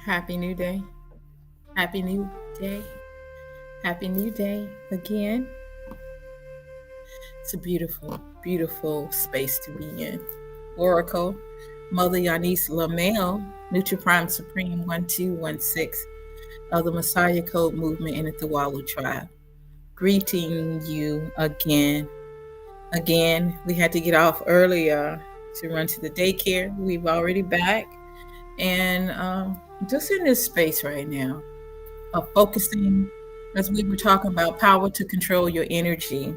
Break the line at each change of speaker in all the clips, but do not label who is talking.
Happy New Day. Happy New Day. Happy New Day again. It's a beautiful, beautiful space to be in. Oracle, Mother Yanis Lamel, NutriPrime Supreme 1216 of the Messiah Code Movement in the Tuwalu Tribe. Greeting you again. Again, we had to get off earlier to run to the daycare. We've already back. And just in this space right now, of focusing, as we were talking about power to control your energy.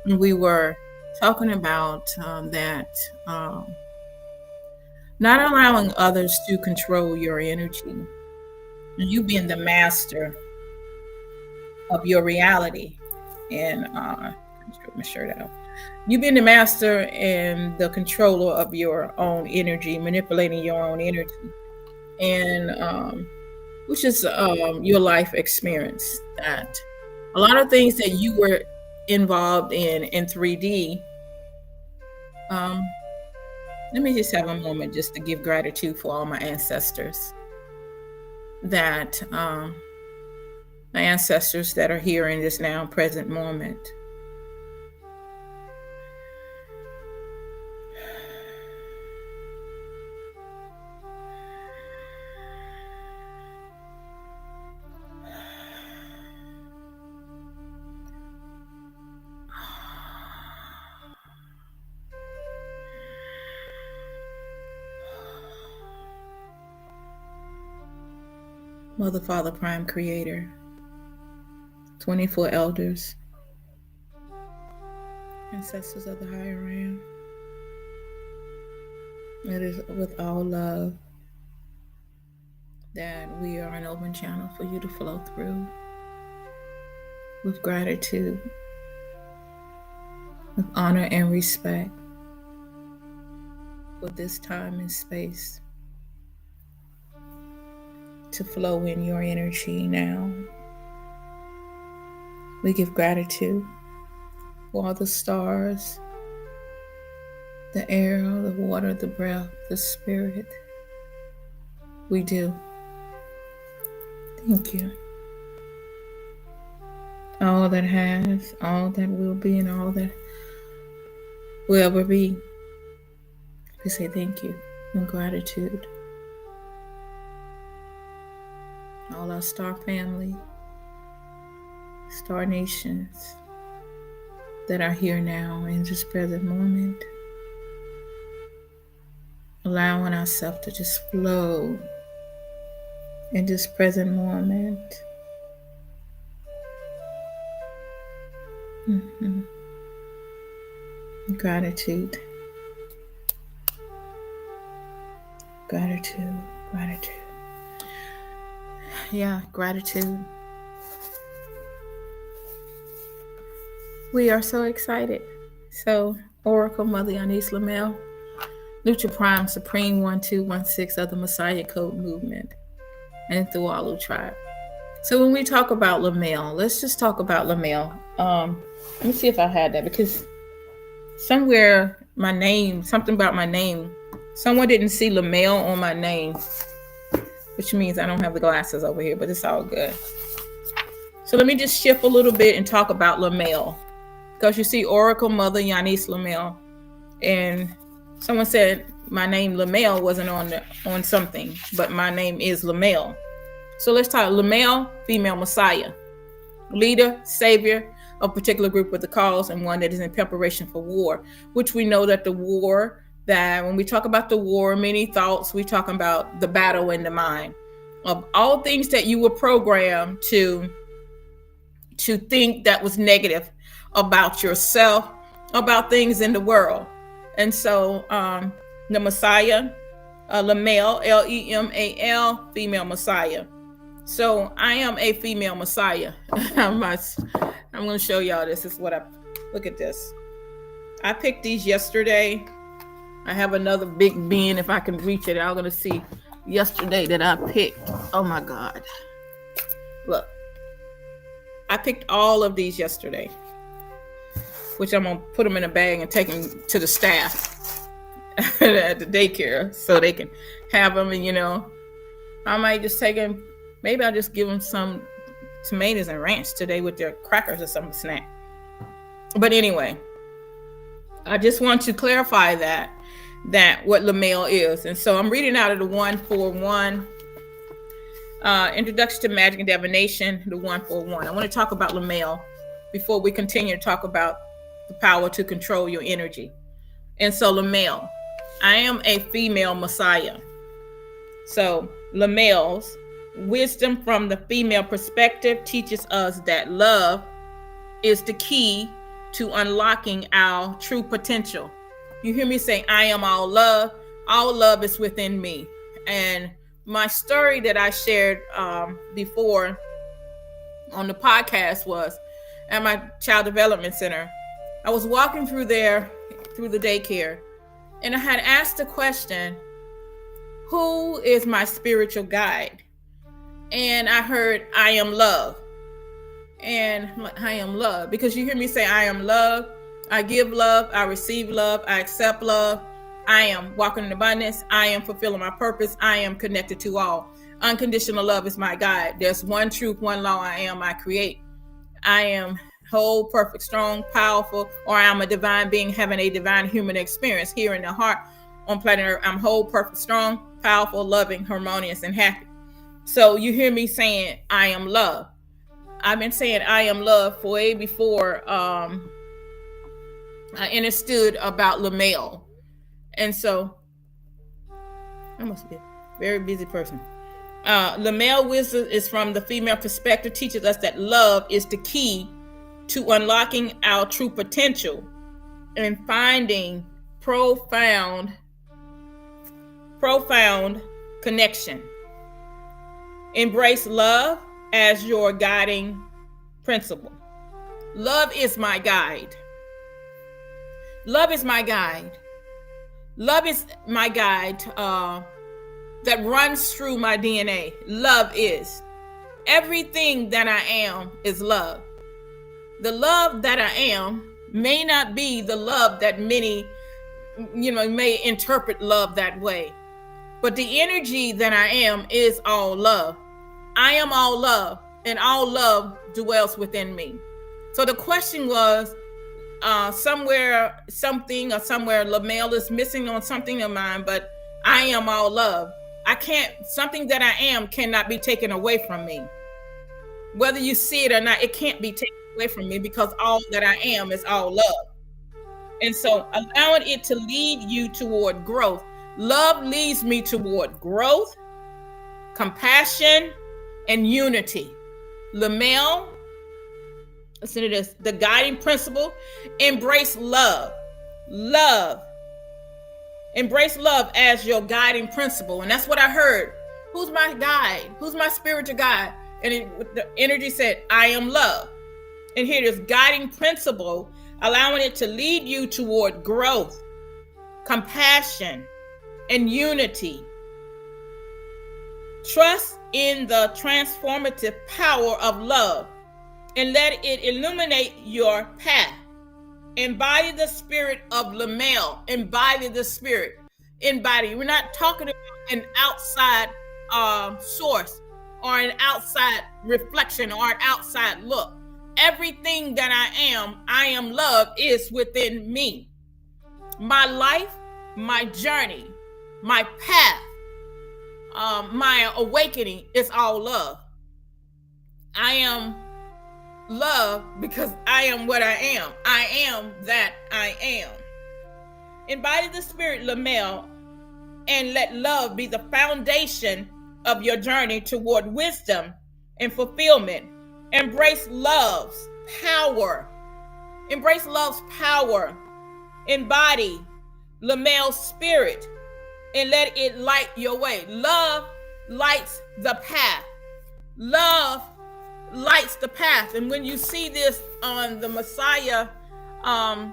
And we were talking about that not allowing others to control your energy, you being the master of your reality. And just put my shirt out. You being the master and the controller of your own energy, manipulating your own energy, and which is your life experience. That a lot of things that you were involved in 3D. Let me just have a moment just to give gratitude for all my ancestors. That my ancestors that are here in this now present moment. Mother, Father, Prime Creator, 24 elders, ancestors of the higher realm. It is with all love that we are an open channel for you to flow through. With gratitude, with honor and respect for this time and space to flow in your energy now. We give gratitude for all the stars, the air, the water, the breath, the spirit. We do. Thank you. All that has, all that will be, and all that will ever be. We say thank you and gratitude. All our star family, star nations that are here now in this present moment, allowing ourselves to just flow in this present moment. Gratitude. Gratitude. Gratitude. Yeah, gratitude. We are so excited. So, Oracle Mother Yanis Lamel, NutriPrime Supreme 1216 of the Messiah Code Movement and Thuwalu Tribe. So when we talk about Lamel, let's just talk about Lamel. Let me see if I had that, because somewhere my name, something about my name, someone didn't see Lamel on my name, which means I don't have the glasses over here, but it's all good. So let me just shift a little bit and talk about Lamel, because you see Oracle Mother Yanis Lamel, and someone said my name Lamel wasn't on something, but my name is Lamel. So let's talk Lamel, female Messiah, leader, savior of a particular group with a cause, and one that is in preparation for war, which we know that the war, that when we talk about the war, many thoughts, we talk about the battle in the mind of all things that you were programmed to think that was negative about yourself, about things in the world. And so the Messiah, Lamel, Lemal, female Messiah. So I am a female Messiah. I'm going to show y'all this. This is what look at this. I picked these yesterday. I have another big bin if I can reach it. I'm going to see yesterday that I picked. Oh my God. Look. I picked all of these yesterday, which I'm going to put them in a bag and take them to the staff at the daycare so they can have them, and I might just take him, maybe I'll just give him some tomatoes and ranch today with their crackers or some snack. But anyway, I just want to clarify that what Lamel is. And so I'm reading out of the 141, Introduction to Magic and Divination, the 141. I want to talk about Lamel before we continue to talk about the power to control your energy. And so Lamel, I am a female messiah. So Lamel's wisdom from the female perspective teaches us that love is the key to unlocking our true potential. You hear me say, I am all love. All love is within me. And my story that I shared before on the podcast was at my child development center. I was walking through the daycare, and I had asked the question, who is my spiritual guide? And I heard, I am love. And I am love, because you hear me say, I am love. I give love. I receive love. I accept love. I am walking in abundance. I am fulfilling my purpose. I am connected to all. Unconditional love is my guide. There's one truth, one law. I am, I create. I am whole, perfect, strong, powerful, or I am a divine being having a divine human experience here in the heart on planet Earth. I'm whole, perfect, strong, powerful, loving, harmonious, and happy. So you hear me saying, I am love. I've been saying I am love for way before I understood about Lamel. And so I must be a very busy person. Lamel wisdom is from the female perspective, teaches us that love is the key to unlocking our true potential and finding profound connection. Embrace love as your guiding principle. Love is my guide. Love is my guide. Love is my guide that runs through my DNA. Love is. Everything that I am is love. The love that I am may not be the love that many, may interpret love that way. But the energy that I am is all love. I am all love, and all love dwells within me. So the question was, somewhere Lamel is missing on something of mine, but I am all love. Something that I am cannot be taken away from me. Whether you see it or not, it can't be taken away from me, because all that I am is all love. And so allowing it to lead you toward growth. Love leads me toward growth, compassion, and unity. Lamel, listen to this, the guiding principle, embrace love. Love. Embrace love as your guiding principle. And that's what I heard. Who's my guide? Who's my spiritual guide? And the energy said, I am love. And here it is, guiding principle, allowing it to lead you toward growth, compassion, and unity. Trust in the transformative power of love and let it illuminate your path. Embody the spirit of Lamel. Embody the spirit. Embody. We're not talking about an outside source or an outside reflection or an outside look. Everything that I am love, is within me. My life, my journey, my path, my awakening is all love. I am love because I am what I am. I am that I am. Embody the spirit, Lamel, and let love be the foundation of your journey toward wisdom and fulfillment. Embrace love's power. Embrace love's power. Embody Lamel's spirit and let it light your way. Love lights the path. Love lights the path. And when you see this on the Messiah, can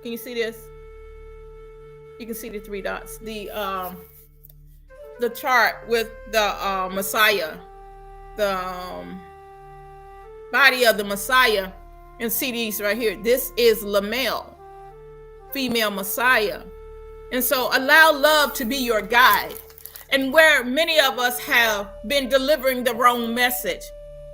you see this? You can see the 3 dots. The chart with the Messiah, the body of the Messiah, and see these right here. This is Lamel, female Messiah. And so allow love to be your guide. and where many of us have been delivering the wrong message.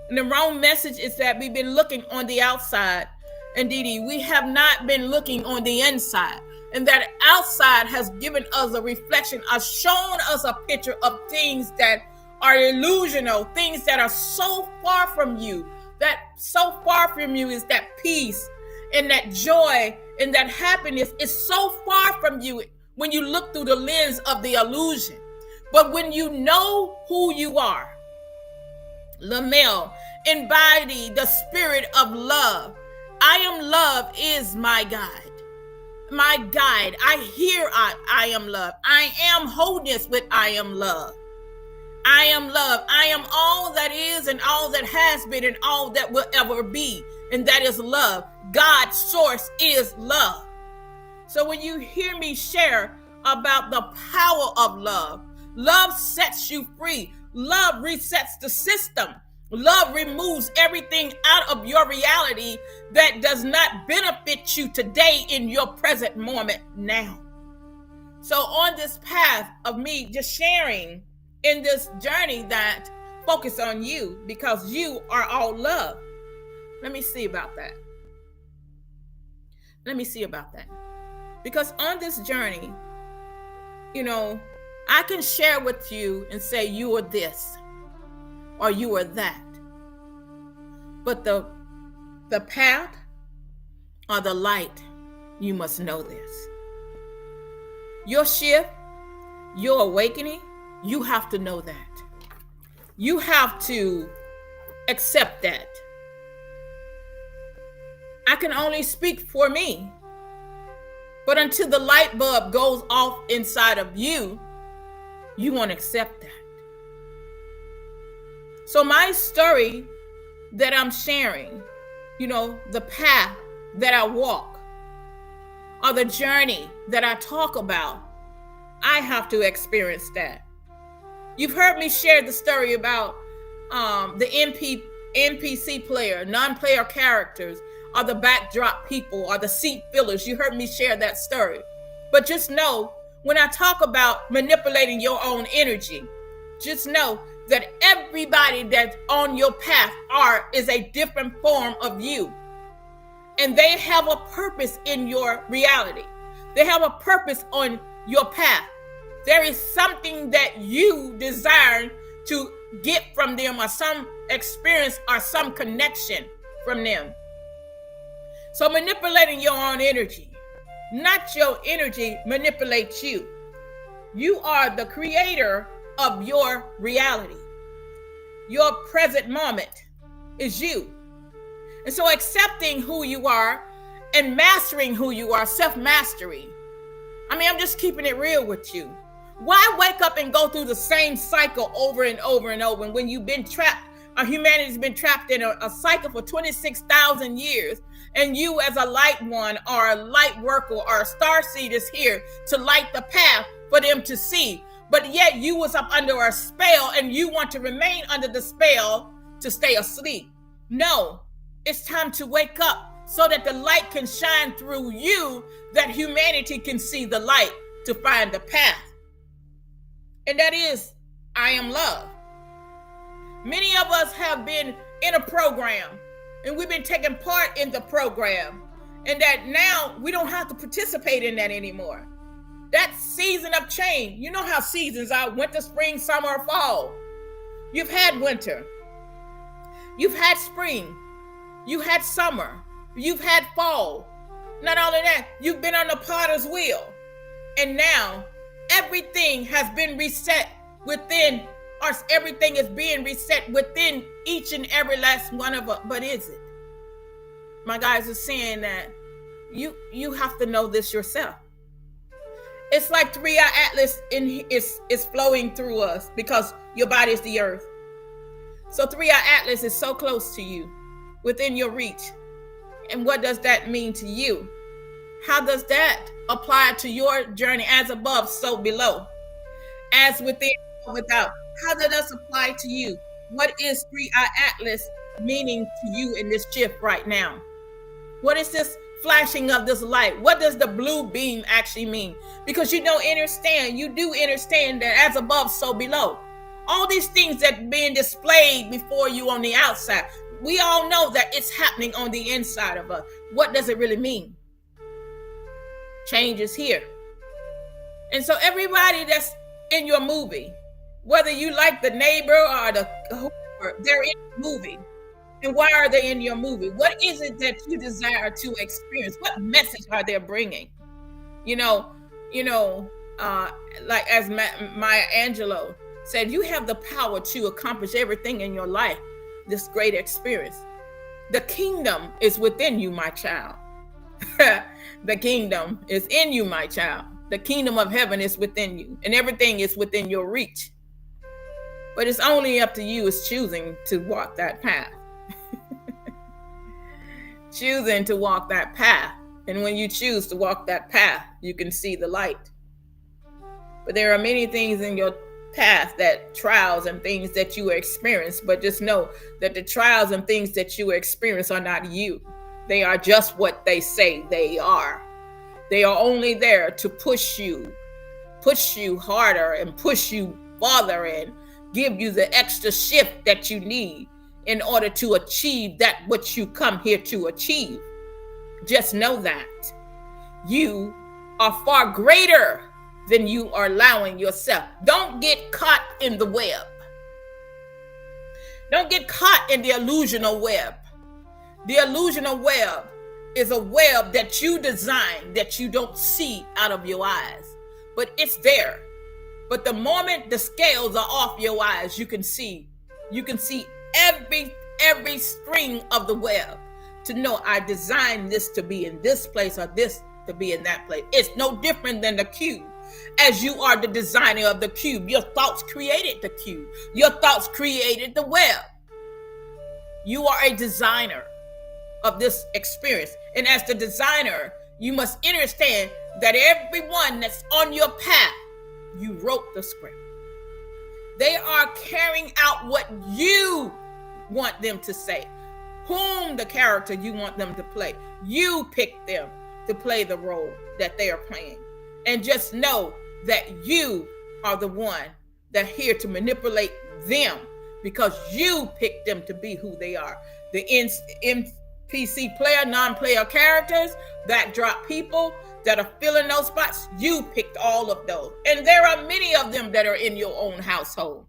And the wrong message is that we've been looking on the outside, and Dee, we have not been looking on the inside. And that outside has given us a reflection, has shown us a picture of things that are illusional, things that are so far from you. That so far from you is that peace and that joy and that happiness is so far from you when you look through the lens of the illusion. But when you know who you are, Lamel, embody the spirit of love. I am love is my guide. My guide. I hear I am love. I am wholeness with I am love. I am love. I am all that is and all that has been and all that will ever be. And that is love. God's source is love. So when you hear me share about the power of love, love sets you free. Love resets the system. Love removes everything out of your reality that does not benefit you today in your present moment now. So on this path of me just sharing in this journey that focus on you, because you are all love. Let me see about that. Because on this journey, I can share with you and say you are this or you are that. But the path or the light, you must know this. Your shift, your awakening, you have to know that. You have to accept that. I can only speak for me. But until the light bulb goes off inside of you, you won't accept that. So my story that I'm sharing, the path that I walk, or the journey that I talk about, I have to experience that. You've heard me share the story about the NPC player, non-player characters, or the backdrop people, or the seat fillers. You heard me share that story. But just know, when I talk about manipulating your own energy, just know that everybody that's on your path is a different form of you. And they have a purpose in your reality. They have a purpose on your path. There is something that you desire to get from them, or some experience or some connection from them. So manipulating your own energy, not your energy manipulates you. You are the creator of your reality. Your present moment is you. And so accepting who you are and mastering who you are, self-mastery. I'm just keeping it real with you. Why wake up and go through the same cycle over and over and over when you've been trapped, or humanity's been trapped in a cycle for 26,000 years, and you as a light one or a light worker or a star seed is here to light the path for them to see. But yet you was up under a spell and you want to remain under the spell to stay asleep. No, it's time to wake up so that the light can shine through you, that humanity can see the light to find the path. And that is, I am love. Many of us have been in a program and we've been taking part in the program, and that now we don't have to participate in that anymore. That season of change, you know how seasons are: winter, spring, summer, or fall. You've had winter. You've had spring. You had summer. You've had fall. Not only that, you've been on the potter's wheel. And now everything has been reset within, or everything is being reset within each and every last one of us. But is it? My guys are saying that you have to know this yourself. It's like 3-Eye Atlas is flowing through us, because your body is the earth. So 3-Eye Atlas is so close to you, within your reach. And what does that mean to you? How does that apply to your journey? As above, so below. As within, so without. How does that apply to you? What is 3-Eye Atlas meaning to you in this shift right now? What is this flashing of this light. What does the blue beam actually mean? Because you do understand that as above, so below. All these things that being displayed before you on the outside, we all know that it's happening on the inside of us. What does it really mean? Change is here. And so everybody that's in your movie, whether you like the neighbor or the whoever, they're in the movie. And why are they in your movie? What is it that you desire to experience? What message are they bringing? Like as Maya Angelou said, you have the power to accomplish everything in your life, this great experience. The kingdom is within you, my child. The kingdom is in you, my child. The kingdom of heaven is within you, and everything is within your reach. But it's only up to you is choosing to walk that path. Choosing to walk that path. And when you choose to walk that path, you can see the light. But there are many things in your path, that trials and things that you experience, but just know that the trials and things that you experience are not you. They are just what they say they are. They are only there to push you harder and push you farther and give you the extra shift that you need in order to achieve that what you come here to achieve. Just know that you are far greater than you are allowing yourself. Don't get caught in the web. Don't get caught in the illusional web. The illusional web is a web that you design that you don't see out of your eyes, but it's there. But the moment the scales are off your eyes, you can see every string of the web to know I designed this to be in this place or this to be in that place. It's no different than the cube. As you are the designer of the cube, your thoughts created the cube. Your thoughts created the web. You are a designer of this experience. And as the designer, you must understand that everyone that's on your path, you wrote the script. They are carrying out what you want them to say, whom the character you want them to play. You pick them to play the role that they are playing. And just know that you are the one that's here to manipulate them because you picked them to be who they are. The NPC player, non-player characters, backdrop people that are filling those spots, you picked all of those. And there are many of them that are in your own household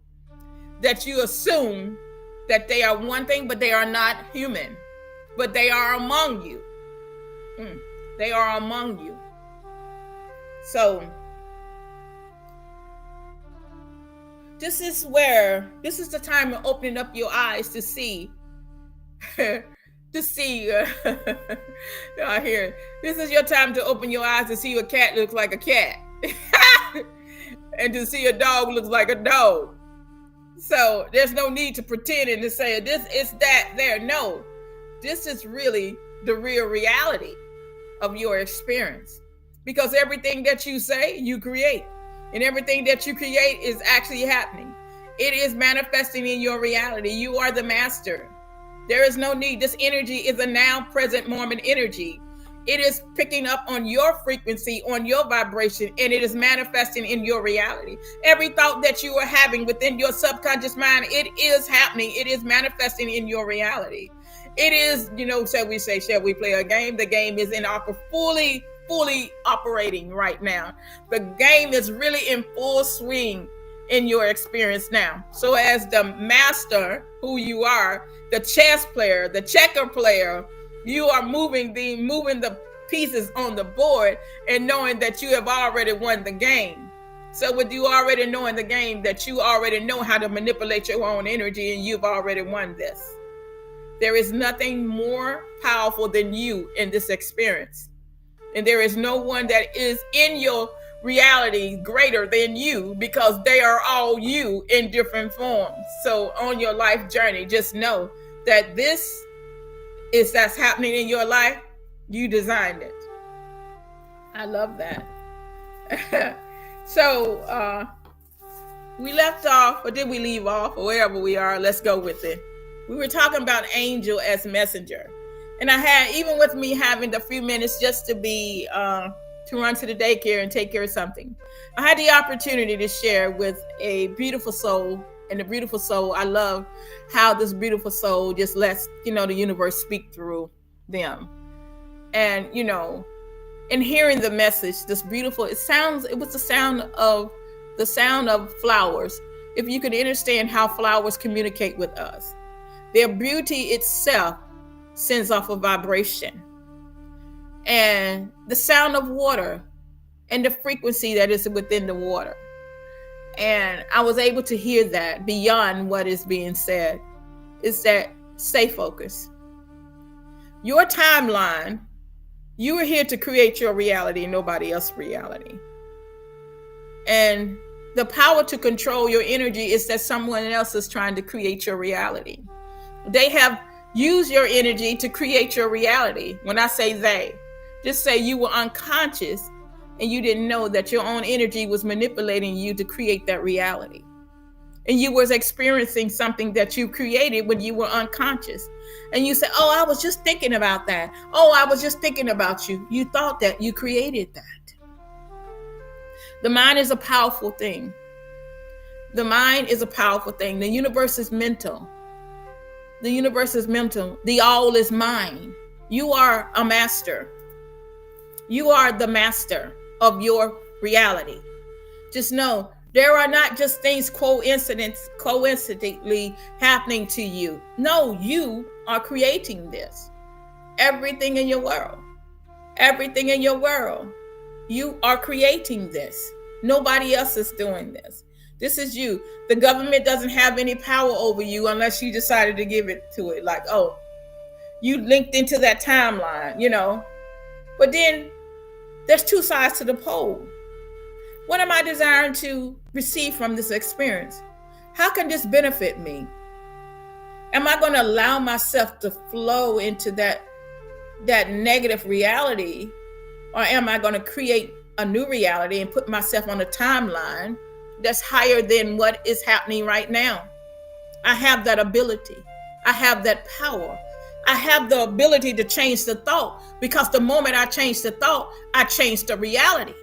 that you assume that they are one thing, but they are not human. But they are among you. They are among you. So this is the time of opening up your eyes to see here. This is your time to open your eyes to see a cat looks like a cat and to see a dog looks like a dog. So there's no need to pretend and to say this is that there. No, this is really the real reality of your experience, because everything that you say, you create, and everything that you create is actually happening. It is manifesting in your reality. You are the master. There is no need. This energy is a now present moment energy. It is picking up on your frequency, on your vibration, and it is manifesting in your reality. Every thought that you are having within your subconscious mind, it is happening. It is manifesting in your reality. It is, shall we play a game? The game is fully operating right now. The game is really in full swing in your experience now. So as the master who you are, the chess player, the checker player, you are moving the pieces on the board and knowing that you have already won the game. So with you already knowing the game, that you already know how to manipulate your own energy, and you've already won this. There is nothing more powerful than you in this experience. And there is no one that is in your reality greater than you, because they are all you in different forms. So on your life journey, just know that that's happening in your life. You designed it. I love that. So we left off, or did we leave off, or wherever we are, let's go with it. We were talking about angel as messenger. And I had, even with me having the few minutes just to be to run to the daycare and take care of something, I had the opportunity to share with a beautiful soul. And the beautiful soul, I love how this beautiful soul just lets, the universe speak through them. And, in hearing the message, this beautiful, it was the sound of flowers. If you could understand how flowers communicate with us, their beauty itself sends off a vibration. And the sound of water and the frequency that is within the water. And I was able to hear that beyond what is being said. Is that stay focused. Your timeline, you are here to create your reality, nobody else's reality. And the power to control your energy is that someone else is trying to create your reality. They have used your energy to create your reality. When I say they, just say you were unconscious and you didn't know that your own energy was manipulating you to create that reality. And you was experiencing something that you created when you were unconscious. And you said, oh, I was just thinking about that. Oh, I was just thinking about you. You thought that, you created that. The mind is a powerful thing. The mind is a powerful thing. The universe is mental. The universe is mental. The all is mind. You are a master. You are the master of your reality. Just know there are not just things coincidentally happening to you. No, you are creating this. Everything in your world. Everything in your world. You are creating this. Nobody else is doing this. This is you. The government doesn't have any power over you unless you decided to give it to it. Like, oh, you linked into that timeline, But then there's two sides to the pole. What am I desiring to receive from this experience? How can this benefit me? Am I going to allow myself to flow into that negative reality? Or am I going to create a new reality and put myself on a timeline that's higher than what is happening right now? I have that ability. I have that power. I have the ability to change the thought, because the moment I change the thought, I change the reality.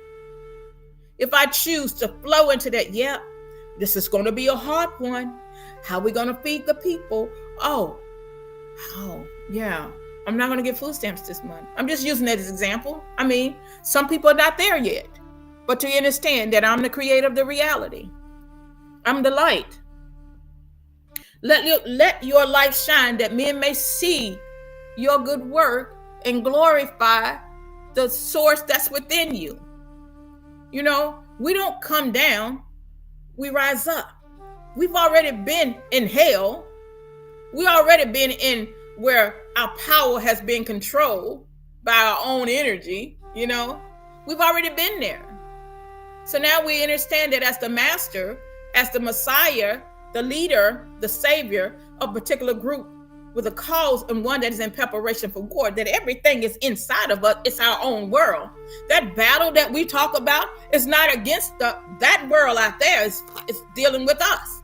If I choose to flow into that, this is going to be a hard one. How are we going to feed the people? Oh, yeah. I'm not going to get food stamps this month. I'm just using that as an example. I mean, some people are not there yet. But to understand that I'm the creator of the reality. I'm the light. Let your light shine that men may see your good work and glorify the source that's within you. We don't come down, we rise up. We've already been in hell. We already been in where our power has been controlled by our own energy. We've already been there. So now we understand that as the master, as the Messiah, the leader, the savior of a particular group with a cause and one that is in preparation for war, that everything is inside of us. It's our own world. That battle that we talk about is not against that world out there. It's dealing with us,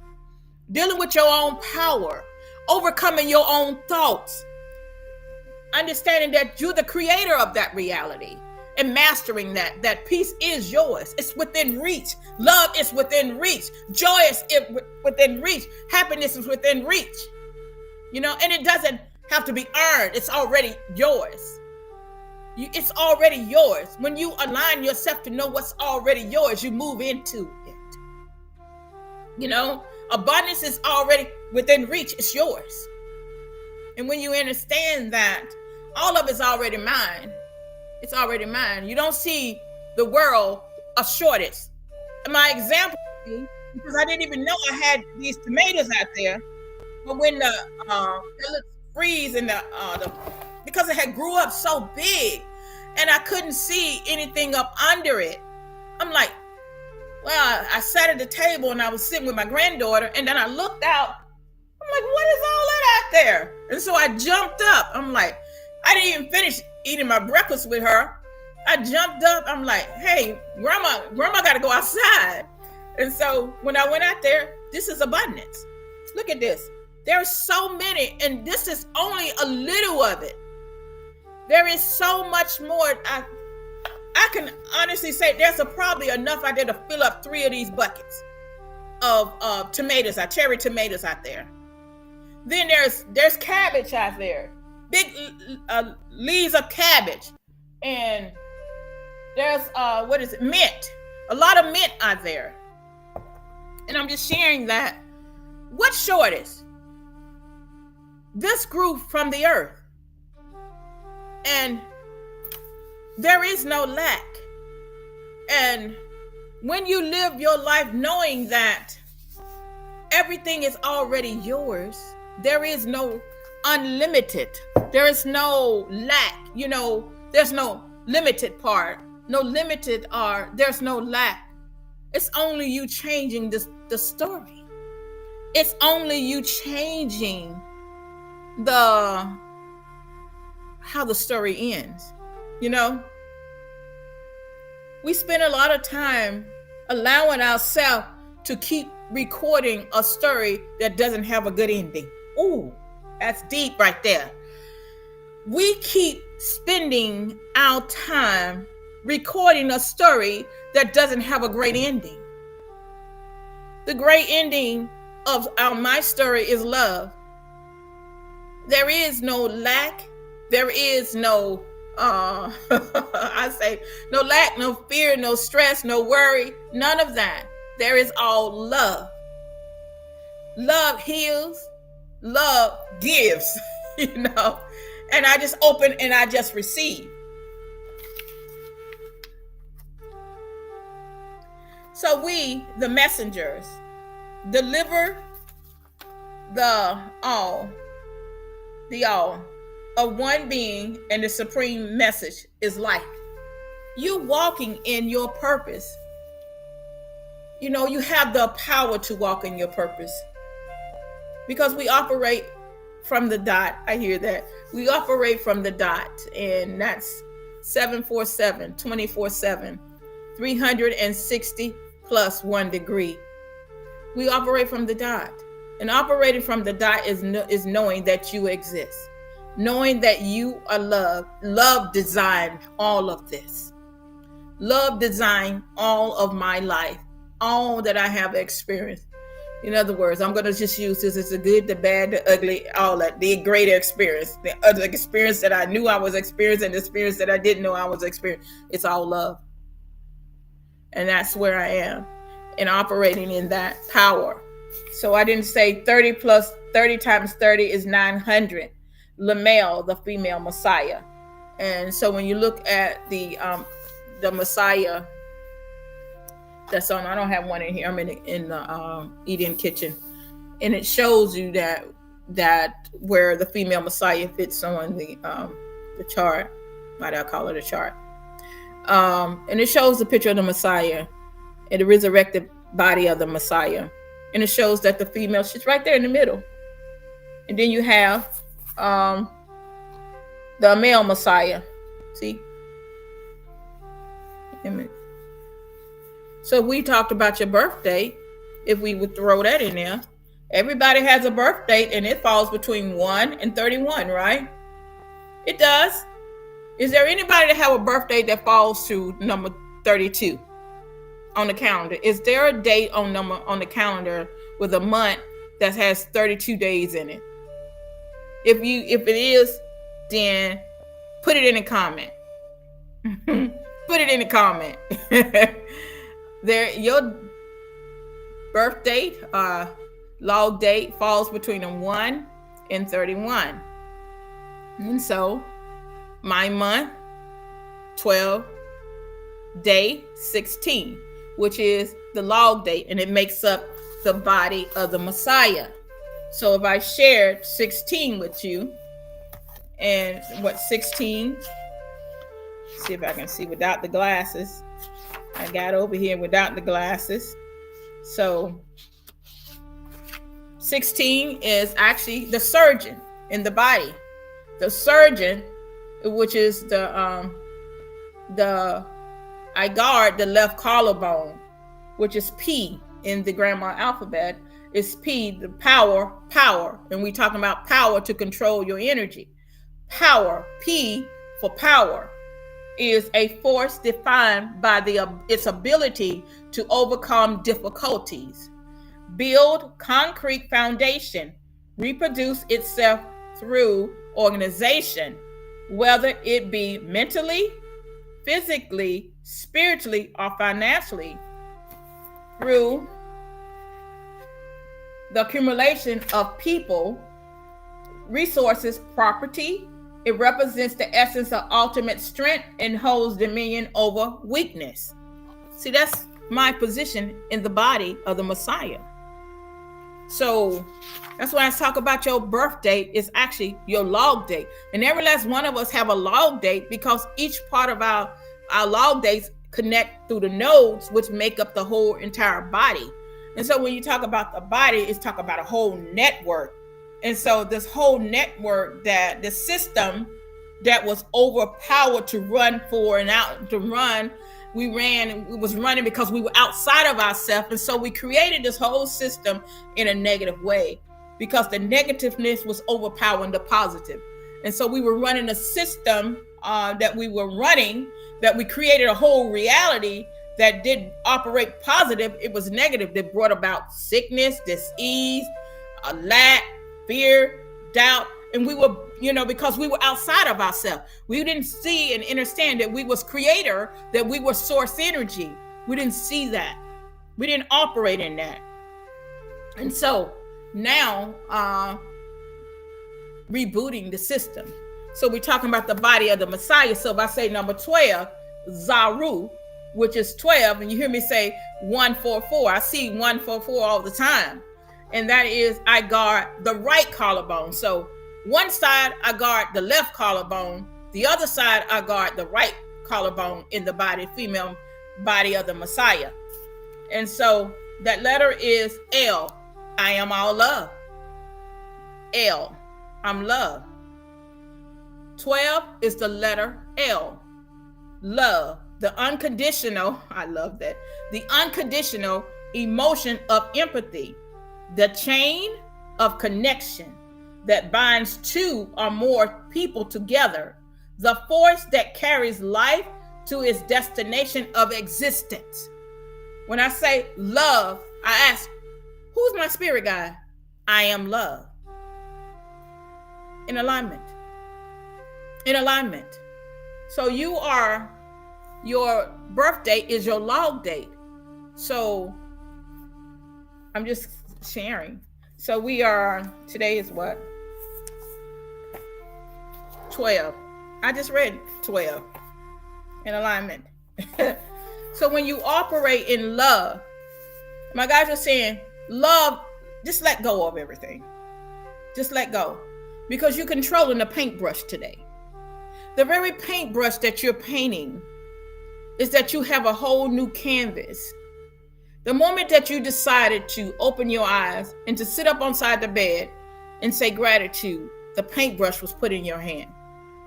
dealing with your own power, overcoming your own thoughts, understanding that you're the creator of that reality and mastering that peace is yours. It's within reach. Love is within reach. Joy is within reach. Happiness is within reach. And it doesn't have to be earned. It's already yours. It's already yours. When you align yourself to know what's already yours, you move into it. Abundance is already within reach. It's yours. And when you understand that all of it's already mine, it's already mine. You don't see the world a shortage. And my example, because I didn't even know I had these tomatoes out there, but when the freeze and because it had grew up so big and I couldn't see anything up under it, I'm like, well, I sat at the table and I was sitting with my granddaughter, and then I looked out. I'm like, what is all that out there? And so I jumped up. I'm like, I didn't even finish eating my breakfast with her. I jumped up. I'm like, hey, grandma got to go outside. And so when I went out there, this is abundance. Look at this. There's so many, and this is only a little of it. There is so much more. I can honestly say there's probably enough out there to fill up 3 of these buckets of tomatoes, cherry tomatoes out there. Then there's cabbage out there, big leaves of cabbage, and there's mint, a lot of mint out there. And I'm just sharing that. What's shortest? This grew from the earth, and there is no lack. And when you live your life knowing that everything is already yours, there is no unlimited. There is no lack. There's no limited part. No limited there's no lack. It's only you changing the story. It's only you changing how the story ends. We spend a lot of time allowing ourselves to keep recording a story that doesn't have a good ending. Ooh, that's deep right there. We keep spending our time recording a story that doesn't have a great ending. The great ending of my story is love. There is no lack. There is no I say no lack, no fear, no stress, no worry, none of that. There is all love. Love heals, love gives, and I just open and I just receive. So we, the messengers, deliver the all of one being, and the supreme message is life. You walking in your purpose. You have the power to walk in your purpose because we operate from the dot. I hear that. We operate from the dot, and that's 747, 24/7, 360 plus 1 degree. We operate from the dot. And operating from the dot is knowing that you exist. Knowing that you are loved. Love designed all of this. Love designed all of my life. All that I have experienced. In other words, I'm going to just use this as the good, the bad, the ugly, all that. The greater experience. The other experience that I knew I was experiencing. The experience that I didn't know I was experiencing. It's all love. And that's where I am. And operating in that power. So I didn't say 30 plus 30 times 30 is 900. Lamel, the female Messiah. And so when you look at the Messiah that's on, I don't have one in here. I'm in the Eden kitchen, and it shows you that where the female Messiah fits on the chart. Why do I call it a chart? And it shows the picture of the Messiah and the resurrected body of the Messiah. And it shows that the female, she's right there in the middle. And then you have the male Messiah. See? So we talked about your birthday. If we would throw that in there. Everybody has a birth date, and it falls between 1 and 31, right? It does. Is there anybody that have a birthday that falls to number 32? On the calendar? Is there a date on the calendar with a month that has 32 days in it? If it is, then put it in a comment. Put it in a comment. Your birth date, log date falls between a 1 and 31. And so my month, 12, day 16. Which is the log date, and it makes up the body of the Messiah. So if I shared 16 with you, and what 16, see if I can see without the glasses. I got over here without the glasses. So 16 is actually the surgeon in the body. The surgeon, which is I guard the left collarbone, which is P in the grandma alphabet. It's P, the power. And we talking about power to control your energy. Power, P, for power is a force defined by its ability to overcome difficulties, build concrete foundation, reproduce itself through organization, whether it be mentally, physically, spiritually, or financially, through the accumulation of people, resources, property. It represents the essence of ultimate strength and holds dominion over weakness. See, that's my position in the body of the Messiah. So that's why I talk about your birth date is actually your log date. And every last one of us have a log date because each part of our log dates connect through the nodes, which make up the whole entire body. And so when you talk about the body, it's talk about a whole network. And so this whole network, that the system that was overpowered to run for and out to run, we was running because we were outside of ourselves. And so we created this whole system in a negative way because the negativeness was overpowering the positive. And so we were running a system that we created a whole reality that did operate positive. It was negative, that brought about sickness, disease, lack, fear, doubt. And we were, because we were outside of ourselves. We didn't see and understand that we was creator, that we were source energy. We didn't see that. We didn't operate in that. And so now, rebooting the system. So we're talking about the body of the Messiah. So if I say number 12, Zaru, which is 12, and you hear me say 144, I see 144 all the time. And that is, I guard the right collarbone. So one side, I guard the left collarbone. The other side, I guard the right collarbone in the body, female body of the Messiah. And so that letter is L. I am all love. L. I'm love. 12 is the letter L. Love. The unconditional, I love that. The unconditional emotion of empathy. The chain of connection that binds two or more people together. The force that carries life to its destination of existence. When I say love, I ask, who's my spirit guide? I am love. In alignment. In alignment. So your birth date is your log date. So I'm just sharing. So today is what? 12. I just read 12. In alignment. So when you operate in love, my guys are saying, love, just let go of everything. Just let go. Because you're controlling the paintbrush today. The very paintbrush that you're painting is that you have a whole new canvas. The moment that you decided to open your eyes and to sit up on side the bed and say gratitude, the paintbrush was put in your hand.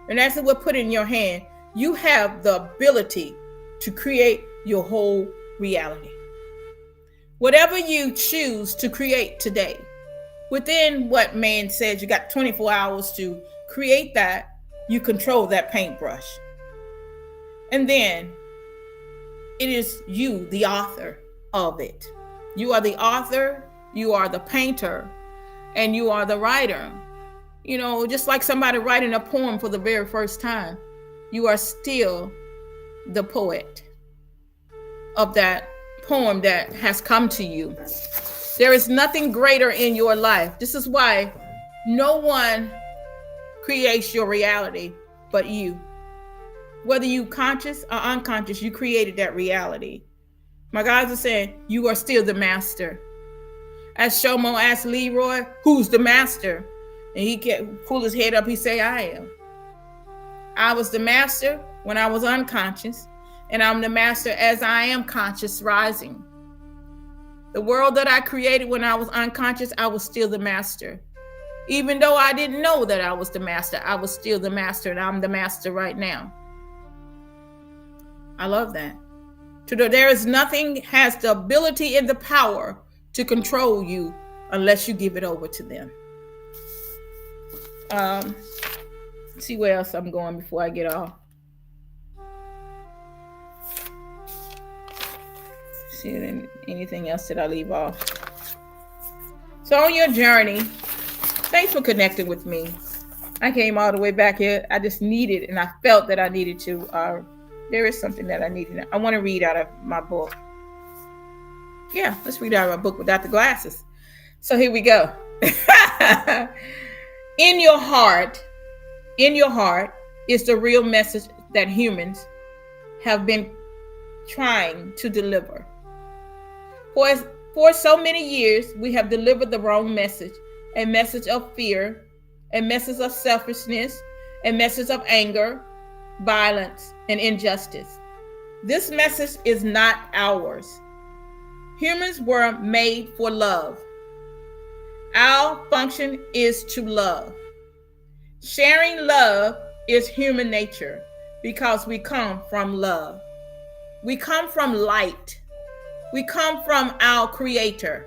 And as it was put in your hand, you have the ability to create your whole reality. Whatever you choose to create today, within what man says, you got 24 hours to create that, you control that paintbrush. And then it is you, the author of it. You are the author, you are the painter, and you are the writer. Just like somebody writing a poem for the very first time, you are still the poet of that poem that has come to you. There is nothing greater in your life. This is why no one creates your reality but you. Whether you conscious or unconscious, you created that reality. My guys are saying, you are still the master. As Shomo asked Leroy, who's the master? And he kept pull his head up, he say, I am. I was the master when I was unconscious, and I'm the master as I am conscious rising. The world that I created when I was unconscious, I was still the master. Even though I didn't know that I was the master, I was still the master, and I'm the master right now. I love that. There is nothing has the ability and the power to control you unless you give it over to them. See where else I'm going before I get off. See anything else that I leave off. So on your journey, thanks for connecting with me. I came all the way back here. I just needed, and I felt that I needed to. There is something that I needed. I want to read out of my book. Yeah, let's read out of my book without the glasses. So here we go. In your heart is the real message that humans have been trying to deliver. For so many years, we have delivered the wrong message, a message of fear, a message of selfishness, a message of anger, violence, and injustice. This message is not ours. Humans were made for love. Our function is to love. Sharing love is human nature because we come from love. We come from light. We come from our Creator.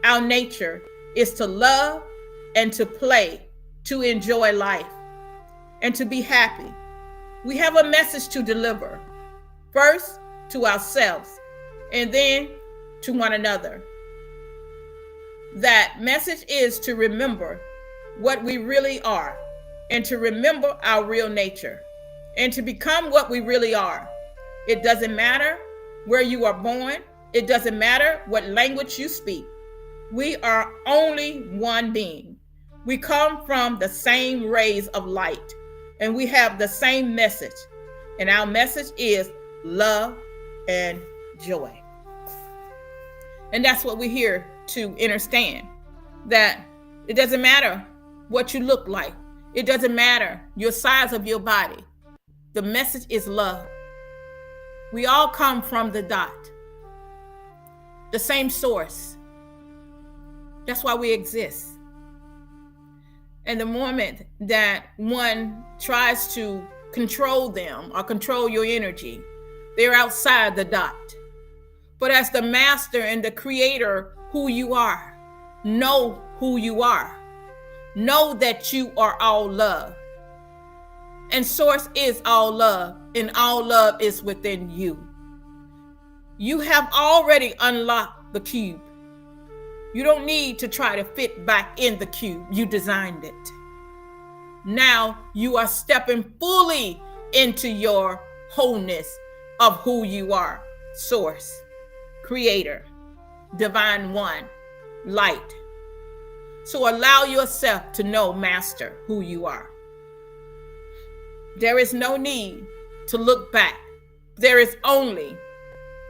Our nature is to love and to play, to enjoy life, and to be happy. We have a message to deliver, first to ourselves, and then to one another. That message is to remember what we really are, and to remember our real nature, and to become what we really are. It doesn't matter where you are born. It doesn't matter what language you speak. We are only one being. We come from the same rays of light, and we have the same message. And our message is love and joy. And that's what we're here to understand, that it doesn't matter what you look like. It doesn't matter your size of your body. The message is love. We all come from the dot, the same source. That's why we exist. And the moment that one tries to control them or control your energy, they're outside the dot. But as the master and the creator who you are, know who you are. Know that you are all love. And source is all love, and all love is within you. You have already unlocked the cube. You don't need to try to fit back in the cube. You designed it. Now you are stepping fully into your wholeness of who you are. Source, creator, divine one, light. So allow yourself to know, master, who you are. There is no need to look back. There is only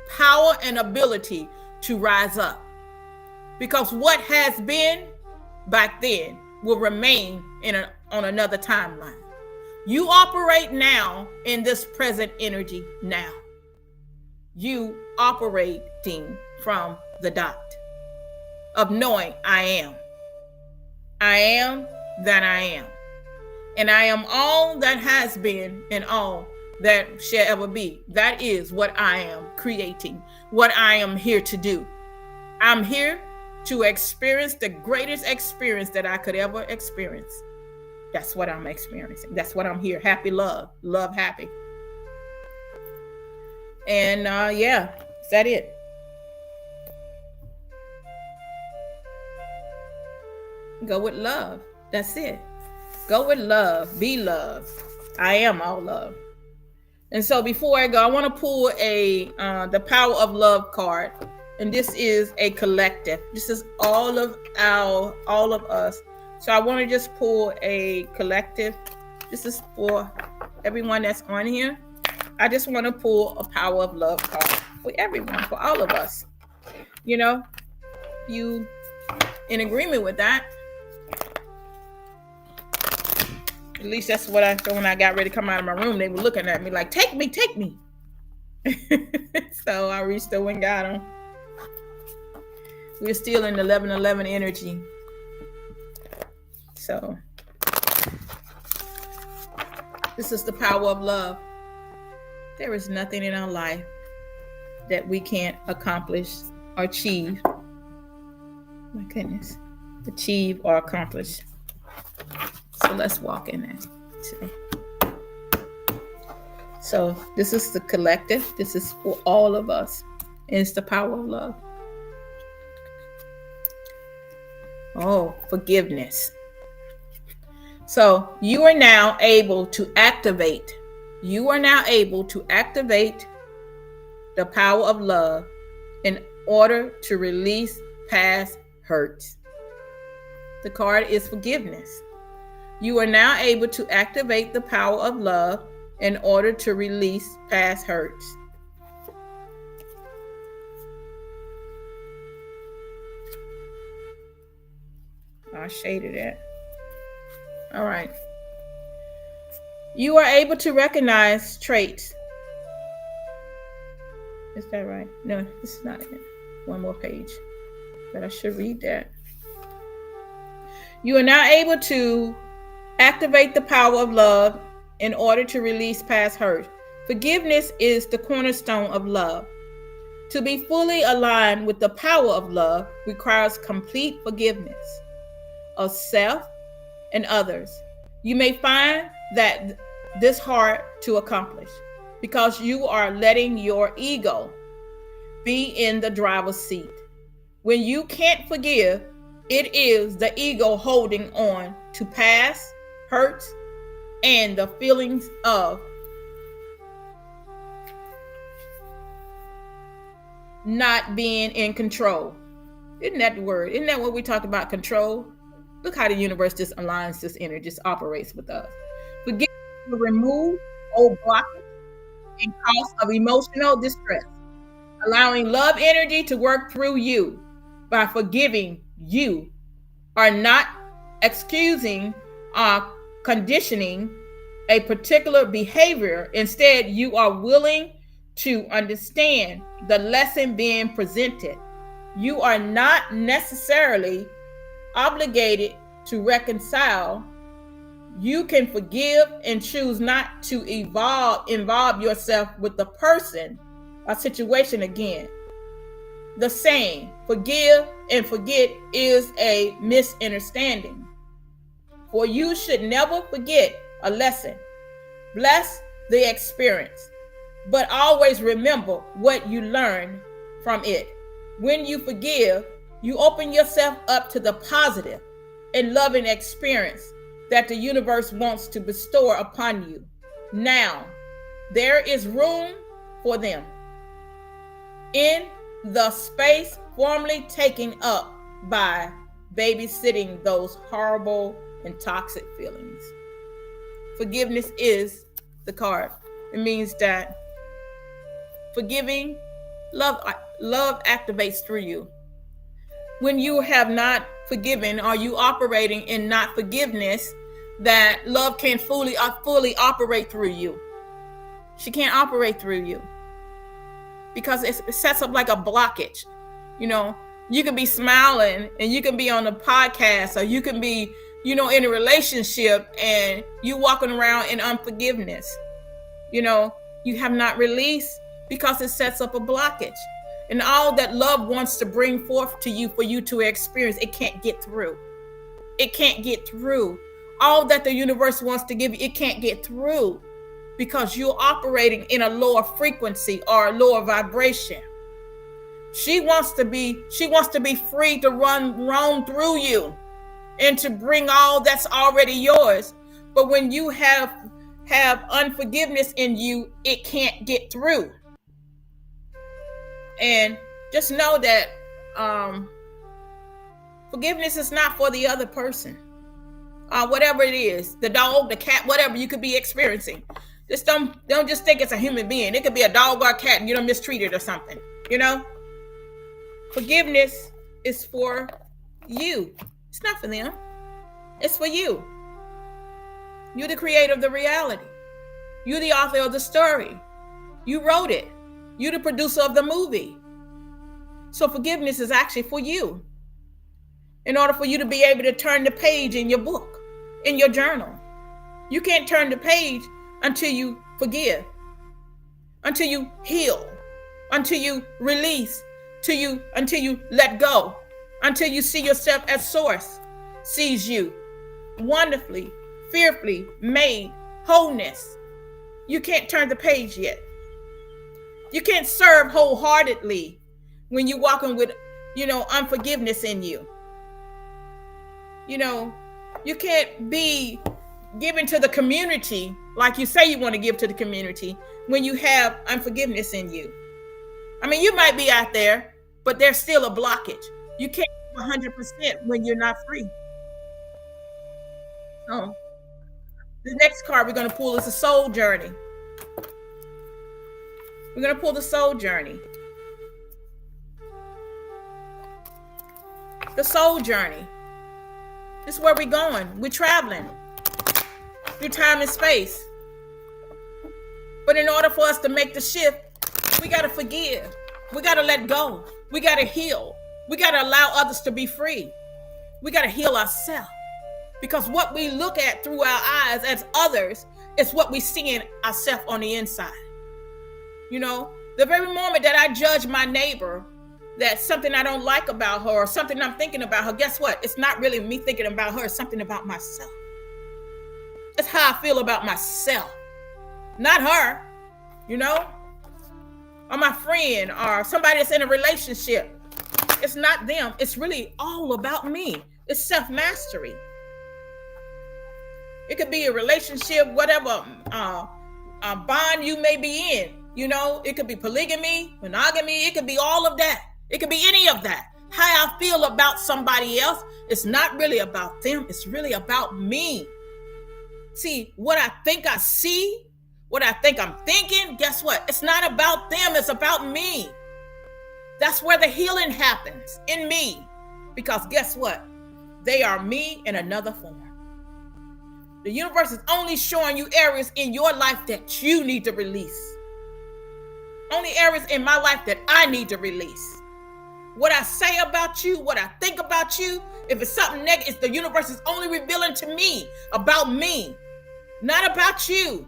power and ability to rise up. Because what has been back then will remain on another timeline. You operate now in this present energy now. You operating from the dot of knowing I am. I am that I am. And I am all that has been and all that shall ever be. That is what I am creating, what I am here to do. I'm here to experience the greatest experience that I could ever experience. That's what I'm experiencing. That's what I'm here. Happy love. Love happy. And yeah, is that it? Go with love. That's it. Go with love. Be love. I am all love. And so before I go, I want to pull the Power of Love card. And this is a collective. This is all of us. So I want to just pull a collective. This is for everyone that's on here. I just want to pull a Power of Love card for everyone, for all of us. You know, you in agreement with that. At least that's what I thought when I got ready to come out of my room. They were looking at me like, take me, take me. So I reached over and got them. We're still in 1111 energy. So this is the power of love. There is nothing in our life that we can't accomplish or achieve. My goodness. Achieve or accomplish. So let's walk in that. say. So this is the collective. This is for all of us. And it's the power of love. Oh, forgiveness. So you are now able to activate. You are now able to activate the power of love in order to release past hurts. The card is forgiveness. You are now able to activate the power of love in order to release past hurts. I shaded it. All right. You are able to recognize traits. Is that right? No, this is not it. One more page. But I should read that. You are now able to activate the power of love in order to release past hurt. Forgiveness is the cornerstone of love. To be fully aligned with the power of love requires complete forgiveness of self and others. You may find that this hard to accomplish because you are letting your ego be in the driver's seat. When you can't forgive, it is the ego holding on to past hurts and the feelings of not being in control. Isn't that the word? Isn't that what we talk about, control? Look how the universe just aligns this energy, just operates with us. Forgiveness will remove old blockages and cause of emotional distress, allowing love energy to work through you. By forgiving, you are not excusing or conditioning a particular behavior. Instead, you are willing to understand the lesson being presented. You are not necessarily obligated to reconcile. You can forgive and choose not to involve yourself with the person or situation again. The saying, forgive and forget, is a misunderstanding. For you should never forget a lesson. Bless the experience, but always remember what you learned from it. When you forgive, you open yourself up to the positive and loving experience that the universe wants to bestow upon you. Now, there is room for them in the space formerly taken up by babysitting those horrible and toxic feelings. Forgiveness is the card. It means that forgiving, love activates through you. When you have not forgiven, or you operating in not forgiveness, that love can't fully operate through you. She can't operate through you because it sets up like a blockage. You know, you can be smiling and you can be on a podcast, or you can be, in a relationship and you walking around in unforgiveness. You have not released because it sets up a blockage. And all that love wants to bring forth to you for you to experience, it can't get through. It can't get through. All that the universe wants to give you, it can't get through because you're operating in a lower frequency or a lower vibration. She wants to be free to roam through you and to bring all that's already yours. But when you have unforgiveness in you, it can't get through. And just know that forgiveness is not for the other person. Whatever it is, the dog, the cat, whatever you could be experiencing. Just don't just think it's a human being. It could be a dog or a cat and you're mistreated or something. Forgiveness is for you. It's not for them. It's for you. You're the creator of the reality. You're the author of the story. You wrote it. You're the producer of the movie. So forgiveness is actually for you. In order for you to be able to turn the page in your book, in your journal. You can't turn the page until you forgive, until you heal, until you release, until you let go, until you see yourself as source sees you wonderfully, fearfully made wholeness. You can't turn the page yet. You can't serve wholeheartedly when you're walking with, unforgiveness in you. You can't be giving to the community like you say you want to give to the community when you have unforgiveness in you. I mean, you might be out there, but there's still a blockage. You can't be 100% when you're not free. Oh, the next card we're going to pull is the soul journey. We're going to pull the soul journey. The soul journey. This is where we're going. We're traveling through time and space. But in order for us to make the shift, we got to forgive. We got to let go. We got to heal. We got to allow others to be free. We got to heal ourselves. Because what we look at through our eyes as others is what we see in ourselves on the inside. The very moment that I judge my neighbor, that something I don't like about her or something I'm thinking about her, guess what? It's not really me thinking about her. It's something about myself. It's how I feel about myself. Not her, or my friend or somebody that's in a relationship. It's not them. It's really all about me. It's self-mastery. It could be a relationship, whatever bond you may be in. It could be polygamy, monogamy. It could be all of that. It could be any of that. How I feel about somebody else, it's not really about them. It's really about me. See, what I think I see, what I think I'm thinking, guess what? It's not about them. It's about me. That's where the healing happens, in me. Because guess what? They are me in another form. The universe is only showing you areas in your life that you need to release. Only areas in my life that I need to release. What I say about you, what I think about you, if it's something negative, the universe is only revealing to me about me, not about you.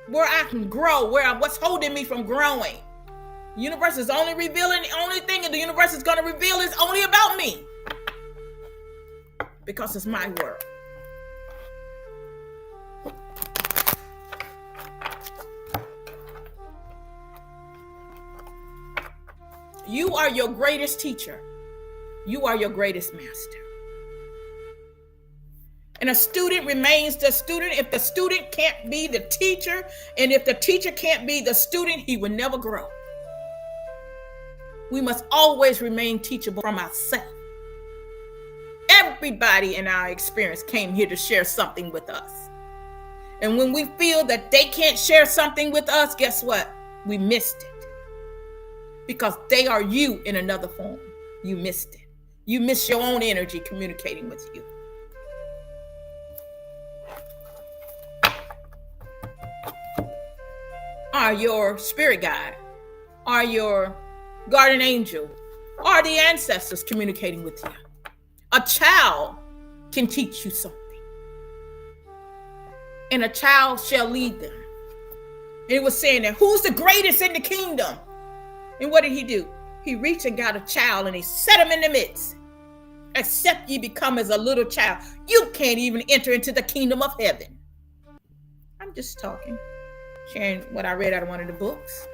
Where I can grow, what's holding me from growing. The universe is only revealing, the only thing the universe is going to reveal is only about me. Because it's my work. You are your greatest teacher. You are your greatest master. And a student remains the student. If the student can't be the teacher, and if the teacher can't be the student, he will never grow. We must always remain teachable from ourselves. Everybody in our experience came here to share something with us. And when we feel that they can't share something with us, guess what? We missed it. Because they are you in another form. You missed it. You missed your own energy communicating with you. Are your spirit guide, are your guardian angel, are the ancestors communicating with you? A child can teach you something. And a child shall lead them. And it was saying that who's the greatest in the kingdom? And what did he do? He reached and got a child and he set him in the midst. Except ye become as a little child, you can't even enter into the kingdom of heaven. I'm just talking, sharing what I read out of one of the books.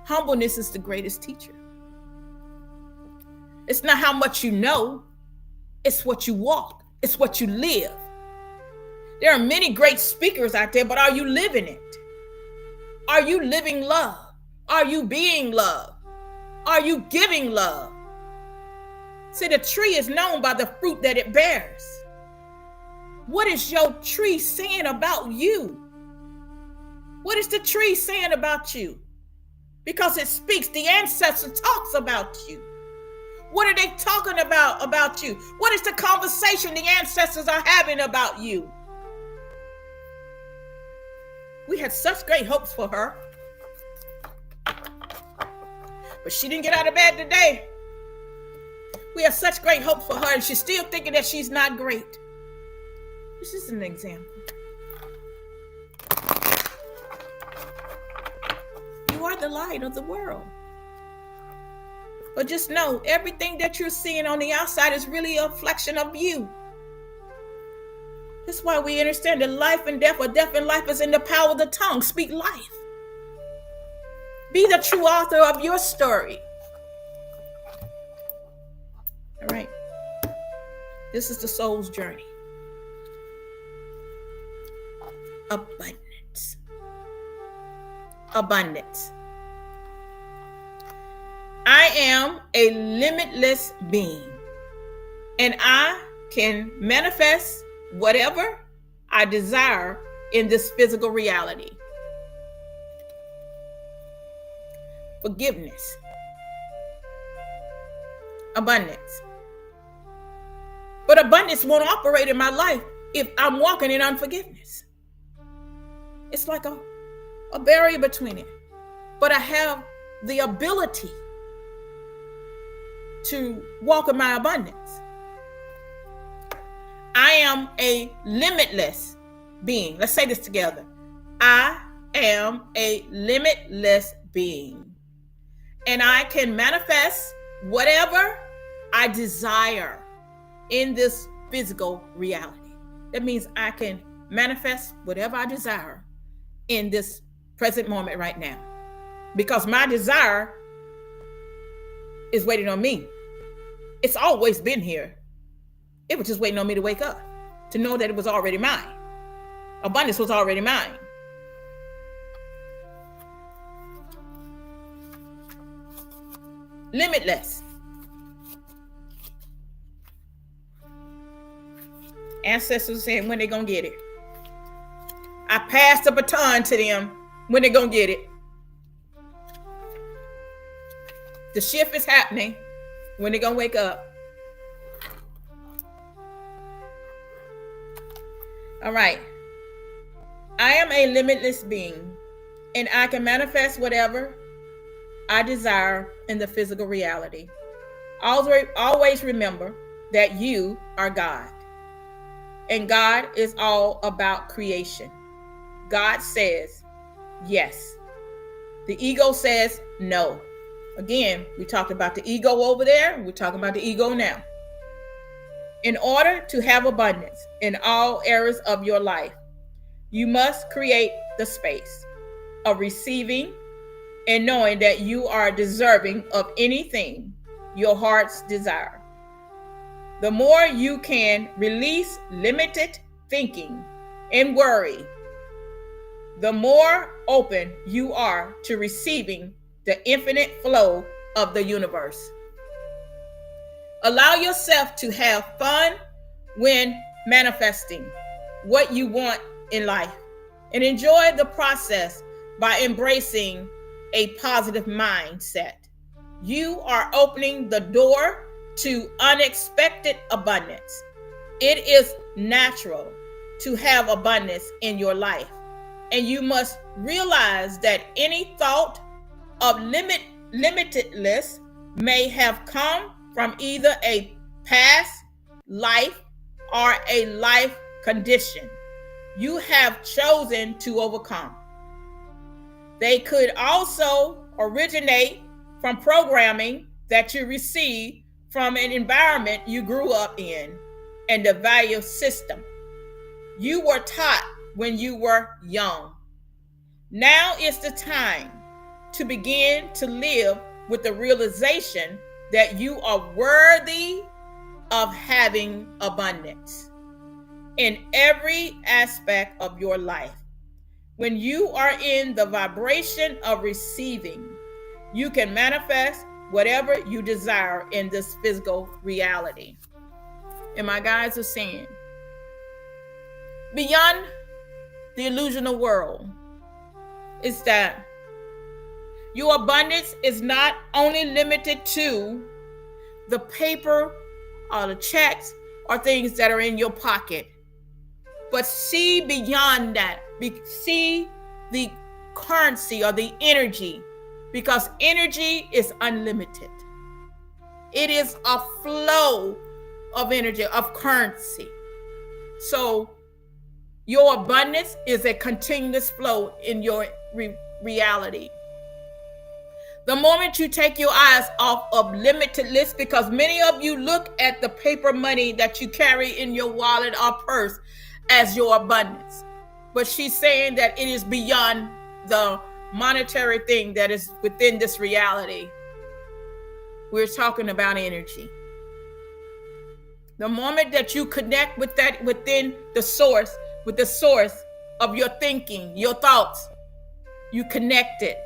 Humbleness is the greatest teacher. It's not how much you know, it's what you walk, it's what you live. There are many great speakers out there, but are you living it? Are you living love? Are you being love? Are you giving love? See, the tree is known by the fruit that it bears. What is your tree saying about you? What is the tree saying about you? Because it speaks. The ancestor talks about you. What are they talking about you? What is the conversation the ancestors are having about you? We had such great hopes for her. But she didn't get out of bed today. We have such great hopes for her, and she's still thinking that she's not great. This is an example. You are the light of the world. But just know, everything that you're seeing on the outside is really a reflection of you. That's why we understand that life and death, or death and life, is in the power of the tongue. Speak life. Be the true author of your story. All right. This is the soul's journey. Abundance. Abundance. I am a limitless being, and I can manifest whatever I desire in this physical reality. Forgiveness. Abundance. But abundance won't operate in my life if I'm walking in unforgiveness. It's like a barrier between it. But I have the ability to walk in my abundance. I am a limitless being. Let's say this together. I am a limitless being. And I can manifest whatever I desire in this physical reality. That means I can manifest whatever I desire in this present moment right now. Because my desire is waiting on me. It's always been here. It was just waiting on me to wake up, to know that it was already mine. Abundance was already mine. Limitless. Ancestors saying when they gonna get it. I passed the baton to them. When they gonna get it. The shift is happening. When they gonna wake up. All right. I am a limitless being, and I can manifest whatever I desire in the physical reality. Always remember that you are God. And God is all about creation. God says yes. The ego says no. Again, we talked about the ego over there. We're talking about the ego now. In order to have abundance in all areas of your life, you must create the space of receiving and knowing that you are deserving of anything your heart's desire. The more you can release limited thinking and worry, the more open you are to receiving the infinite flow of the universe. Allow yourself to have fun when manifesting what you want in life, and enjoy the process by embracing a positive mindset. You are opening the door to unexpected abundance. It is natural to have abundance in your life, and you must realize that any thought of limitedness may have come from either a past life or a life condition you have chosen to overcome. They could also originate from programming that you received from an environment you grew up in and the value system you were taught when you were young. Now is the time to begin to live with the realization that you are worthy of having abundance in every aspect of your life. When you are in the vibration of receiving, you can manifest whatever you desire in this physical reality. And my guides are saying, beyond the illusional world is that your abundance is not only limited to the paper or the checks or things that are in your pocket, but see beyond that. See the currency or the energy, because energy is unlimited. It is a flow of energy, of currency. So your abundance is a continuous flow in your reality. The moment you take your eyes off of limitless, because many of you look at the paper money that you carry in your wallet or purse as your abundance. But she's saying that it is beyond the monetary thing that is within this reality. We're talking about energy. The moment that you connect with that within the source, with the source of your thinking, your thoughts, you connect it.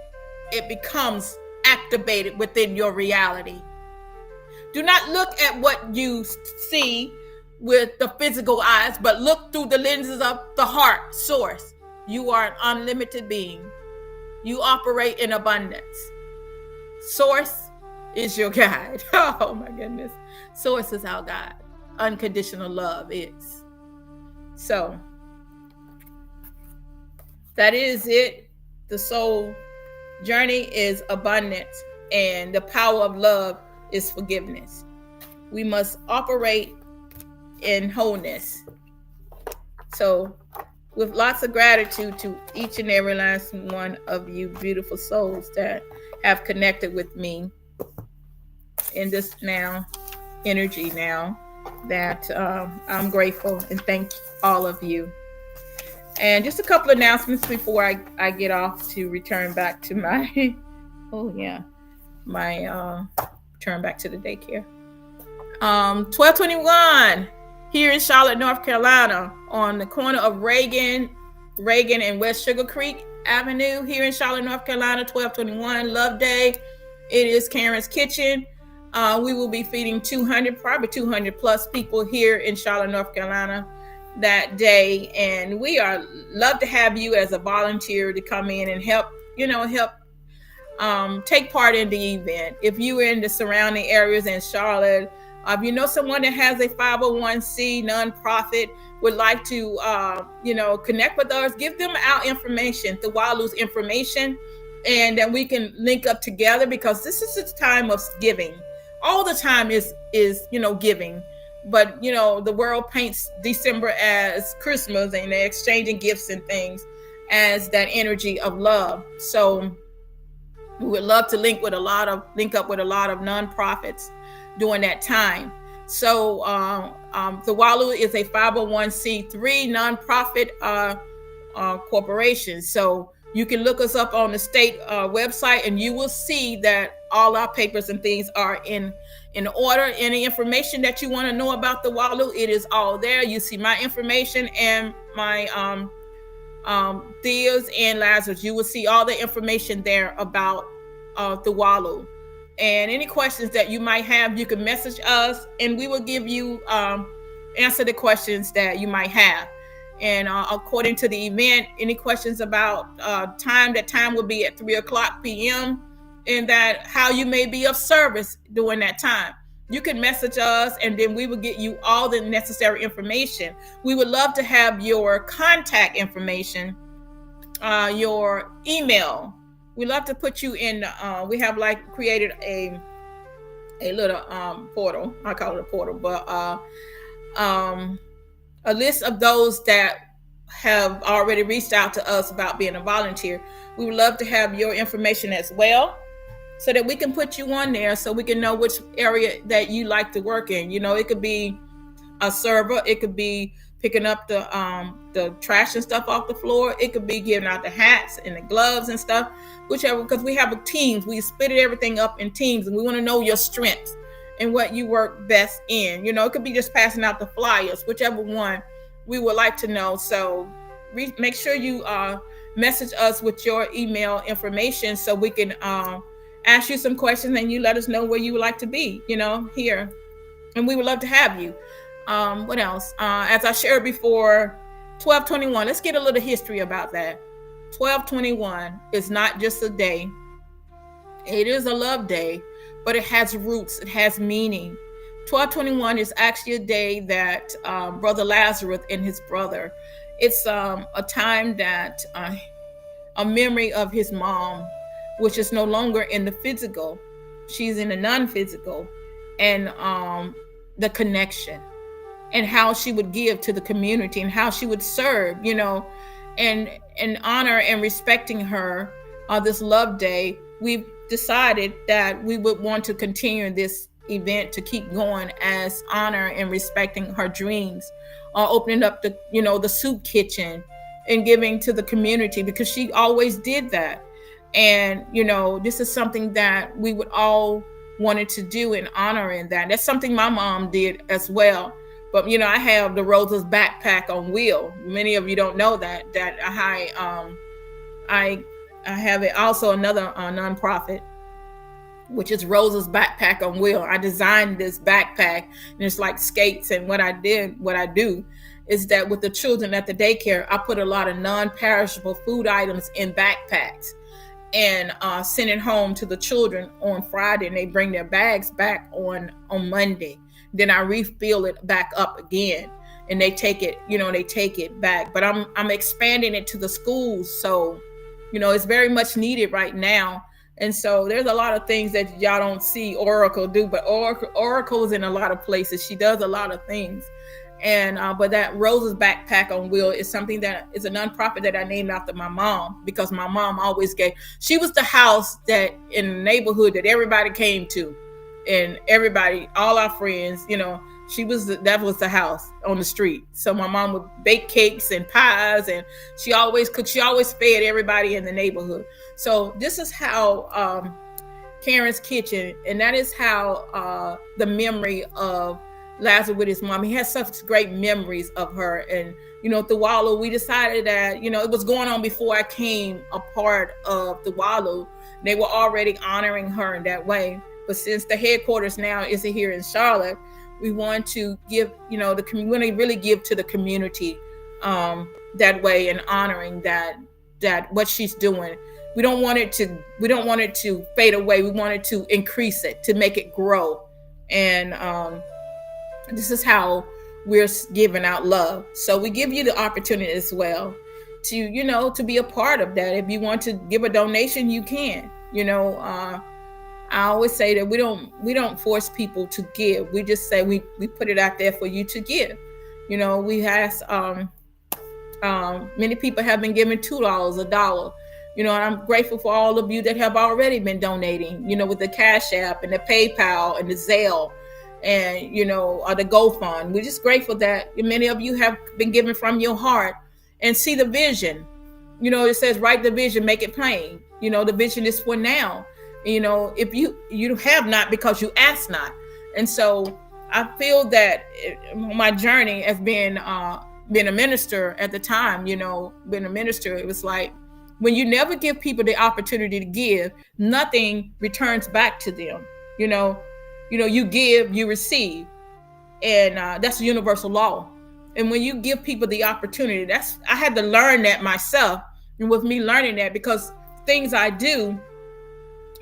It becomes activated within your reality. Do not look at what you see with the physical eyes, but look through the lenses of the heart source. You are an unlimited being. You operate in abundance. Source is your guide. Oh my goodness. Source is our guide. Unconditional love is. So that is it. The soul journey is abundance, and the power of love is forgiveness. We must operate in wholeness. So with lots of gratitude to each and every last one of you beautiful souls that have connected with me in this now energy now, that I'm grateful and thank all of you. And just a couple of announcements before I get off to return back to my return back to the daycare. 1221 here in Charlotte, North Carolina, on the corner of Reagan and West Sugar Creek Avenue here in Charlotte, North Carolina. 1221 Love Day. It is Karen's Kitchen. We will be feeding probably 200 plus people here in Charlotte, North Carolina that day, and we love to have you as a volunteer to come in and help take part in the event. If you are in the surrounding areas in Charlotte, if you know someone that has a 501c nonprofit, would like to connect with us, give them our information, the Walu's information, and then we can link up together, because this is a time of giving. All the time is giving. But, the world paints December as Christmas, and they're exchanging gifts and things as that energy of love. So we would love to link up with a lot of nonprofits during that time. So the Walu is a 501c3 nonprofit corporation. So you can look us up on the state website, and you will see that all our papers and things are in order. Any information that you want to know about the Walu, it is all there. You see my information and my Thea's and Lazarus. You will see all the information there about the Walu. And any questions that you might have, you can message us, and we will give you answer the questions that you might have. And according to the event, any questions about time, that time will be at 3:00 p.m. and that how you may be of service during that time. You can message us, and then we will get you all the necessary information. We would love to have your contact information, your email. We love to put you in. We have created a little portal. I call it a portal, but a list of those that have already reached out to us about being a volunteer. We would love to have your information as well, so that we can put you on there, so we can know which area that you like to work in. It could be a server, it could be picking up the trash and stuff off the floor, it could be giving out the hats and the gloves and stuff, whichever, because we have teams. We split everything up in teams, and we want to know your strengths and what you work best in. It could be just passing out the flyers, whichever one we would like to know. So make sure you message us with your email information, so we can ask you some questions, and you let us know where you would like to be, here. And we would love to have you. What else? As I shared before, 1221, let's get a little history about that. 1221 is not just a day. It is a love day, but it has roots. It has meaning. 1221 is actually a day that Brother Lazarus and his brother, it's a time that a memory of his mom, which is no longer in the physical. She's in the non-physical, and the connection, and how she would give to the community, and how she would serve, and honor and respecting her. This love day, we've decided that we would want to continue this event to keep going as honor and respecting her dreams, opening up the soup kitchen and giving to the community, because she always did that. And this is something that we would all wanted to do in honoring that. That's something my mom did as well. But I have the Rosa's Backpack on Wheel. Many of you don't know that I have it also another nonprofit, which is Rosa's Backpack on Wheel. I designed this backpack, and it's like skates. And what I do is that with the children at the daycare, I put a lot of non-perishable food items in backpacks and send it home to the children on Friday, and they bring their bags back on Monday. Then I refill it back up again, and they take it back. But I'm expanding it to the schools, so it's very much needed right now. And so there's a lot of things that y'all don't see Oracle do, but Oracle is in a lot of places. She does a lot of things. And but that Rosa's Backpack on Wheel is something that is a nonprofit that I named after my mom, because my mom always she was the house that in the neighborhood that everybody came to, and everybody, all our friends, that was the house on the street. So my mom would bake cakes and pies, and she always cooked. She always fed everybody in the neighborhood. So this is how Karen's Kitchen, and that is how the memory of Lazarus with his mom. He has such great memories of her. And through Wallow, we decided that it was going on before I came a part of the Wallow. They were already honoring her in that way. But since the headquarters now is here in Charlotte, we want to give we want to really give to the community that way, and honoring that what she's doing. We don't want it to fade away. We want it to increase it, to make it grow. And this is how we're giving out love. So we give you the opportunity as well to be a part of that. If you want to give a donation, you can. I always say that we don't force people to give. We just say we put it out there for you to give. We have many people have been giving $2, $1. And I'm grateful for all of you that have already been donating, with the Cash App and the PayPal and the Zelle and, or the GoFund. We're just grateful that many of you have been giving from your heart and see the vision. It says, write the vision, make it plain. The vision is for now. If you have not, because you ask not. And so I feel that my journey as being a minister at the time, being a minister, it was like, when you never give people the opportunity to give, nothing returns back to them. You give, you receive. And that's a universal law. And when you give people the opportunity, I had to learn that myself. And with me learning that, because things I do,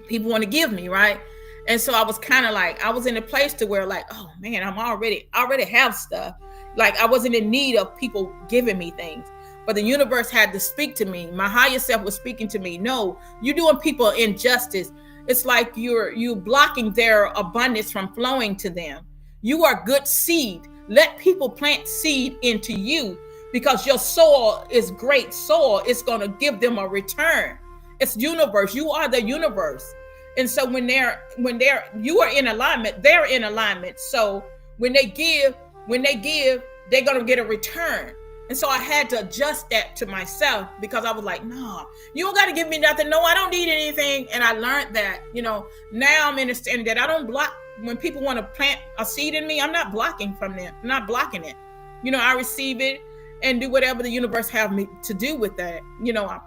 people want to give me, right? And so I was kind of like, I was in a place to where like, oh man, I already have stuff. Like I wasn't in need of people giving me things. But the universe had to speak to me. My higher self was speaking to me. No, you're doing people injustice. It's like you're blocking their abundance from flowing to them. You are good seed. Let people plant seed into you, because your soil is great soil. It's going to give them a return. It's universe. You are the universe. And so when you are in alignment, they're in alignment. So when they give, they're going to get a return. And so I had to adjust that to myself, because I was like, no, you don't got to give me nothing. No, I don't need anything. And I learned that, now I'm understanding that I don't block when people want to plant a seed in me. I'm not blocking from them. I'm not blocking it. I receive it and do whatever the universe have me to do with that.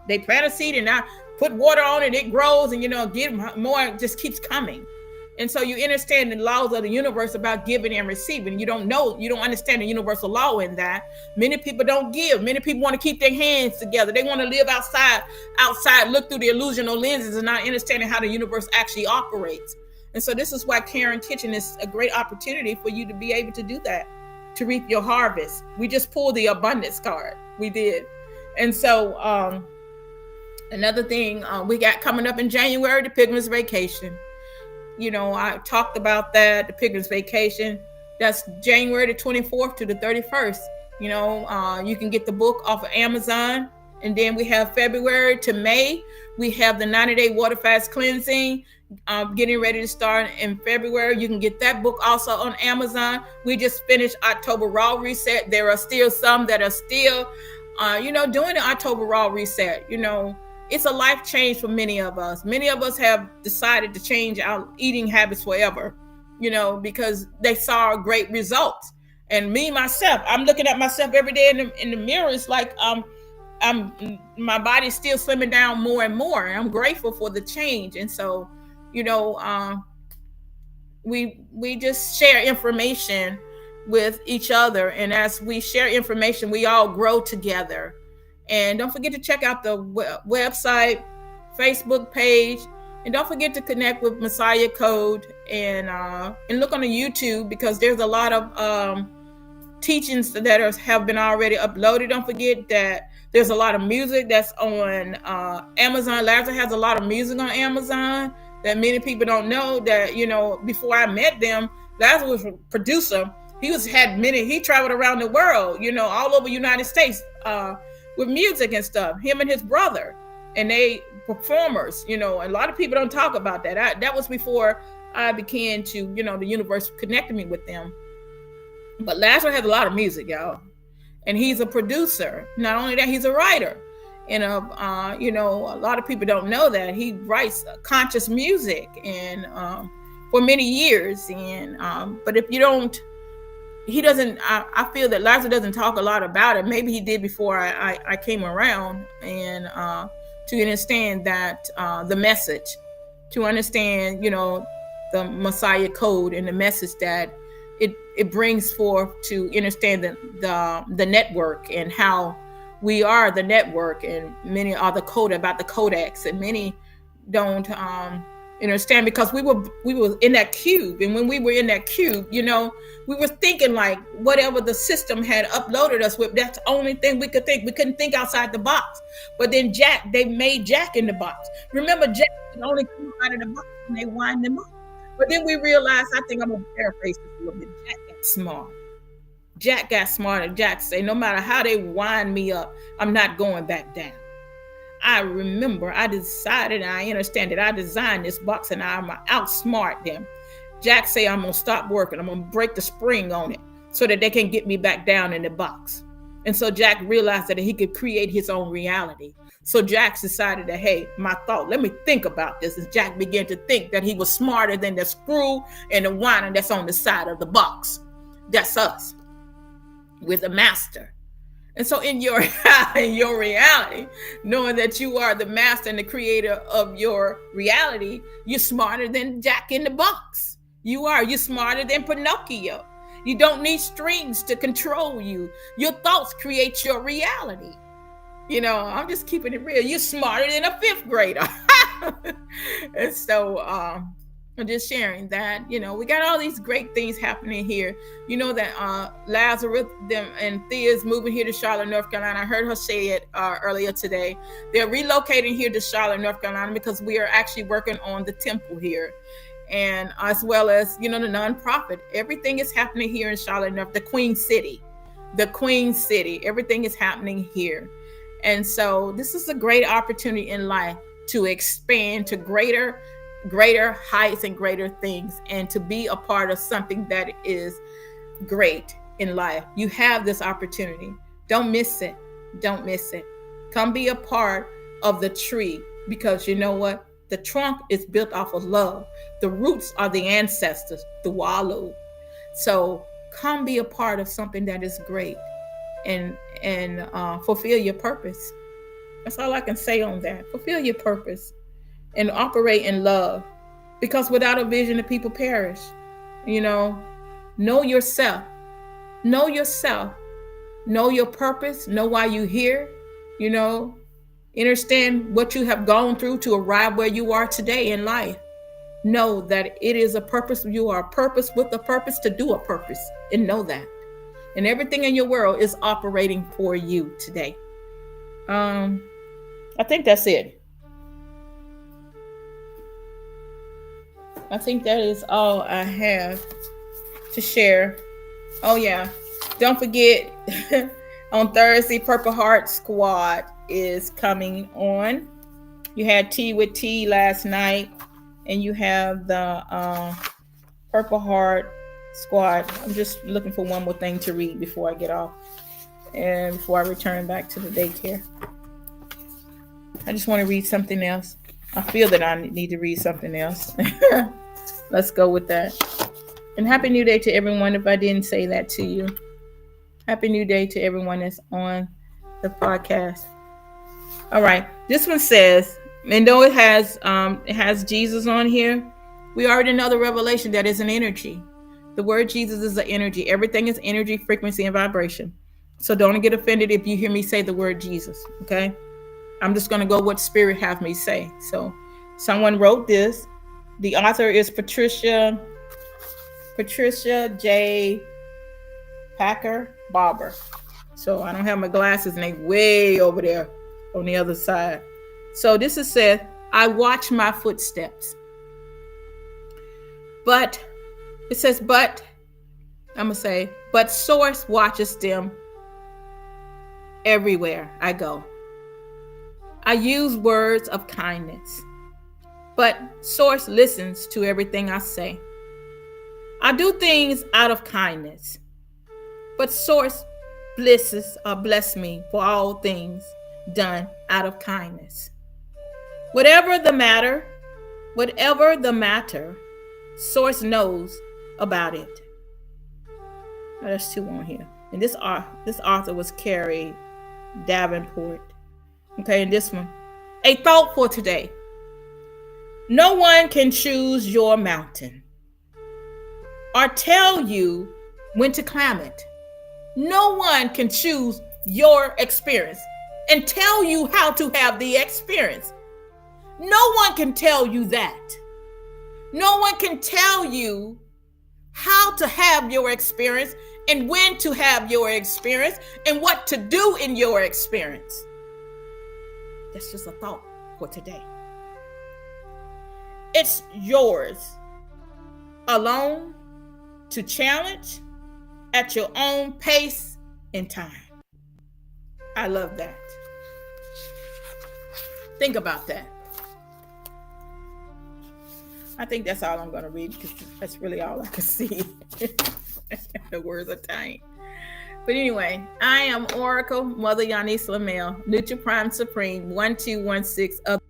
They plant a seed and I put water on it, it grows, and give more, it just keeps coming. And so you understand the laws of the universe about giving and receiving. You don't understand the universal law in that. Many people don't give. Many people want to keep their hands together. They want to live outside, look through the illusional lenses and not understanding how the universe actually operates. And so this is why Karen Kitchen is a great opportunity for you to be able to do that, to reap your harvest. We just pulled the abundance card. We did. And so another thing we got coming up in January, the Pilgrim's Vacation. I talked about that, the Pilgrim's Vacation. That's January the 24th to the 31st. You can get the book off of Amazon. And then we have February to May. We have the 90-day water fast cleansing. getting ready to start in February. You can get that book also on Amazon. We just finished October Raw Reset. There are still some that are still, doing the October Raw Reset. It's a life change for many of us. Many of us have decided to change our eating habits forever, because they saw great results. And me, myself, I'm looking at myself every day in the mirror. It's like, my body's still slimming down more and more. I'm grateful for the change. And so, we just share information with each other, and as we share information, we all grow together. And don't forget to check out the website, Facebook page, and don't forget to connect with Messiah Code, and look on the YouTube, because there's a lot of teachings that have been already uploaded. Don't forget that there's a lot of music that's on Amazon. Lazarus has a lot of music on Amazon that many people don't know. That before I met them, Lazarus was a producer. He traveled around the world, all over the United States with music and stuff. Him and his brother, and they performers. A lot of people don't talk about that. That was before I began to, the universe connected me with them. But Lazarus has a lot of music, y'all. And he's a producer. Not only that, he's a writer. And a lot of people don't know that he writes conscious music, and for many years. And but if you don't, he doesn't. I feel that Lazarus doesn't talk a lot about it. Maybe he did before I came around, and to understand that the message, to understand the Messiah Code and the message that it brings forth, to understand the network and how we are the network. And many are the code about the codex, and many don't understand, because we were in that cube. And when we were in that cube, we were thinking like whatever the system had uploaded us with, that's the only thing we could think. We couldn't think outside the box. But then they made Jack in the box. Remember, Jack could only come out of the box when they wind them up. But then we realized, I think I'm going to paraphrase this a little bit, Jack got smart. Jack got smart, and Jack said, no matter how they wind me up, I'm not going back down. I remember I decided, and I understand that I designed this box, and I'm going to outsmart them. Jack said, I'm going to stop working. I'm going to break the spring on it so that they can get me back down in the box. And so Jack realized that he could create his own reality. So Jack decided that, hey, let me think about this. And Jack began to think that he was smarter than the screw and the winding that's on the side of the box. That's us. We're the master. And so in your reality, knowing that you are the master and the creator of your reality, you're smarter than Jack in the box. You're smarter than Pinocchio. You don't need strings to control you. Your thoughts create your reality. I'm just keeping it real. You're smarter than a fifth grader. And so I'm just sharing that, we got all these great things happening here. That Lazarus and Thea's moving here to Charlotte, North Carolina. I heard her say it earlier today. They're relocating here to Charlotte, North Carolina, because we are actually working on the temple here. And as well as, the nonprofit. Everything is happening here in Charlotte, the Queen City. Everything is happening here. And so this is a great opportunity in life to expand to greater heights and greater things, and to be a part of something that is great in life. You have this opportunity. Don't miss it. Come be a part of the tree, because you know what? The trunk is built off of love. The roots are the ancestors, the Walu. So come be a part of something that is great, and fulfill your purpose. That's all I can say on that. Fulfill your purpose and operate in love, because without a vision, the people perish. Know yourself. Know your purpose. Know why you're here. Understand what you have gone through to arrive where you are today in life. Know that it is a purpose. You are a purpose with a purpose to do a purpose, and know that. And everything in your world is operating for you today. I think that's it. I think that is all I have to share. Oh yeah, don't forget on Thursday, Purple Heart Squad is coming on. You had Tea with Tea last night, and you have the Purple Heart Squad. I'm just looking for one more thing to read before I get off and before I return back to the daycare. I just want to read something else. I feel that I need to read something else. Let's go with that. And Happy New Day to everyone if I didn't say that to you. Happy New Day to everyone that's on the podcast. All right. This one says, and though it has Jesus on here, we already know the revelation that is an energy. The word Jesus is an energy. Everything is energy, frequency, and vibration. So don't get offended if you hear me say the word Jesus, okay? I'm just going to go what Spirit have me say. So someone wrote this. The author is Patricia J. Packer Barber. So I don't have my glasses and they way over there on the other side. So this is said, I watch my footsteps. But it says, but I'm going to say, but Source watches them everywhere I go. I use words of kindness, but Source listens to everything I say. I do things out of kindness, but Source bless me for all things done out of kindness. Whatever the matter, Source knows about it. Oh, there's two on here. And this author was Carrie Davenport. Okay, and this one. A thought for today. No one can choose your mountain or tell you when to climb it. No one can choose your experience and tell you how to have the experience. No one can tell you that. No one can tell you how to have your experience and when to have your experience and what to do in your experience. That's just a thought for today. It's yours alone to challenge at your own pace and time. I love that. Think about that. I think that's all I'm going to read because that's really all I can see. The words are tiny. But anyway, I am Oracle Mother Yanis Lamel, NutriPrime Supreme 1216 of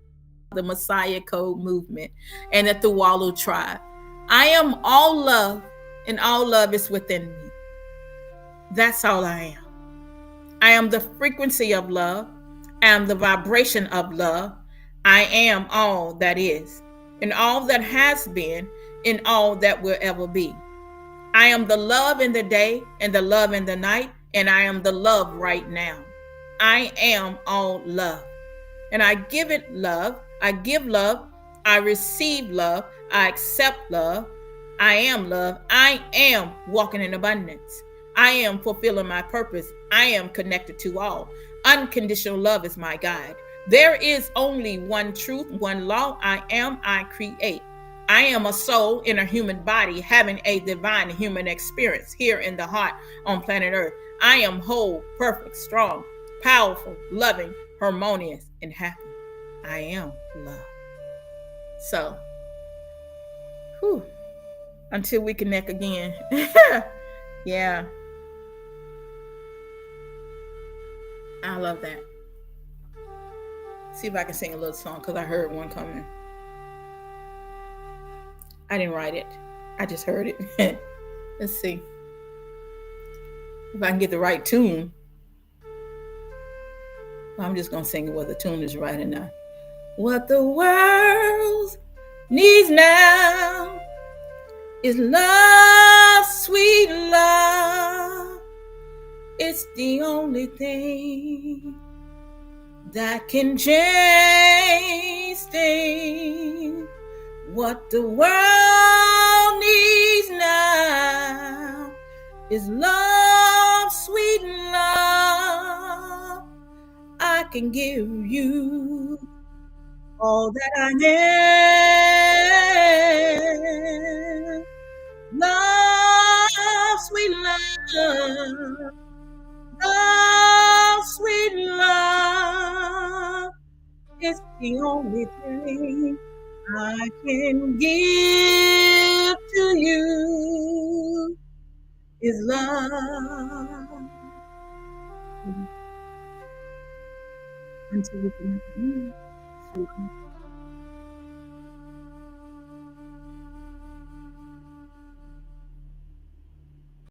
the Messiah Code Movement and the Thuwalu Tribe. I am all love, and all love is within me. That's all I am. I am the frequency of love. I am the vibration of love. I am all that is, and all that has been, and all that will ever be. I am the love in the day and the love in the night, and I am the love right now. I am all love. And I give it love. I give love. I receive love. I accept love. I am love. I am walking in abundance. I am fulfilling my purpose. I am connected to all. Unconditional love is my guide. There is only one truth, one law. I am, I create. I am a soul in a human body having a divine human experience here in the heart on planet Earth. I am whole, perfect, strong, powerful, loving, harmonious, and happy. I am love. So, until we connect again. Yeah. I love that. See if I can sing a little song because I heard one coming. I didn't write it. I just heard it. Let's see if I can get the right tune. I'm just going to sing it whether the tune is right or not. What the world needs now is love, sweet love. It's the only thing that can change things. What the world needs now is love, sweet love. I can give you all that I am. Love, sweet love. Love, sweet love. It's the only thing I can give to you is love. Until we can meet again.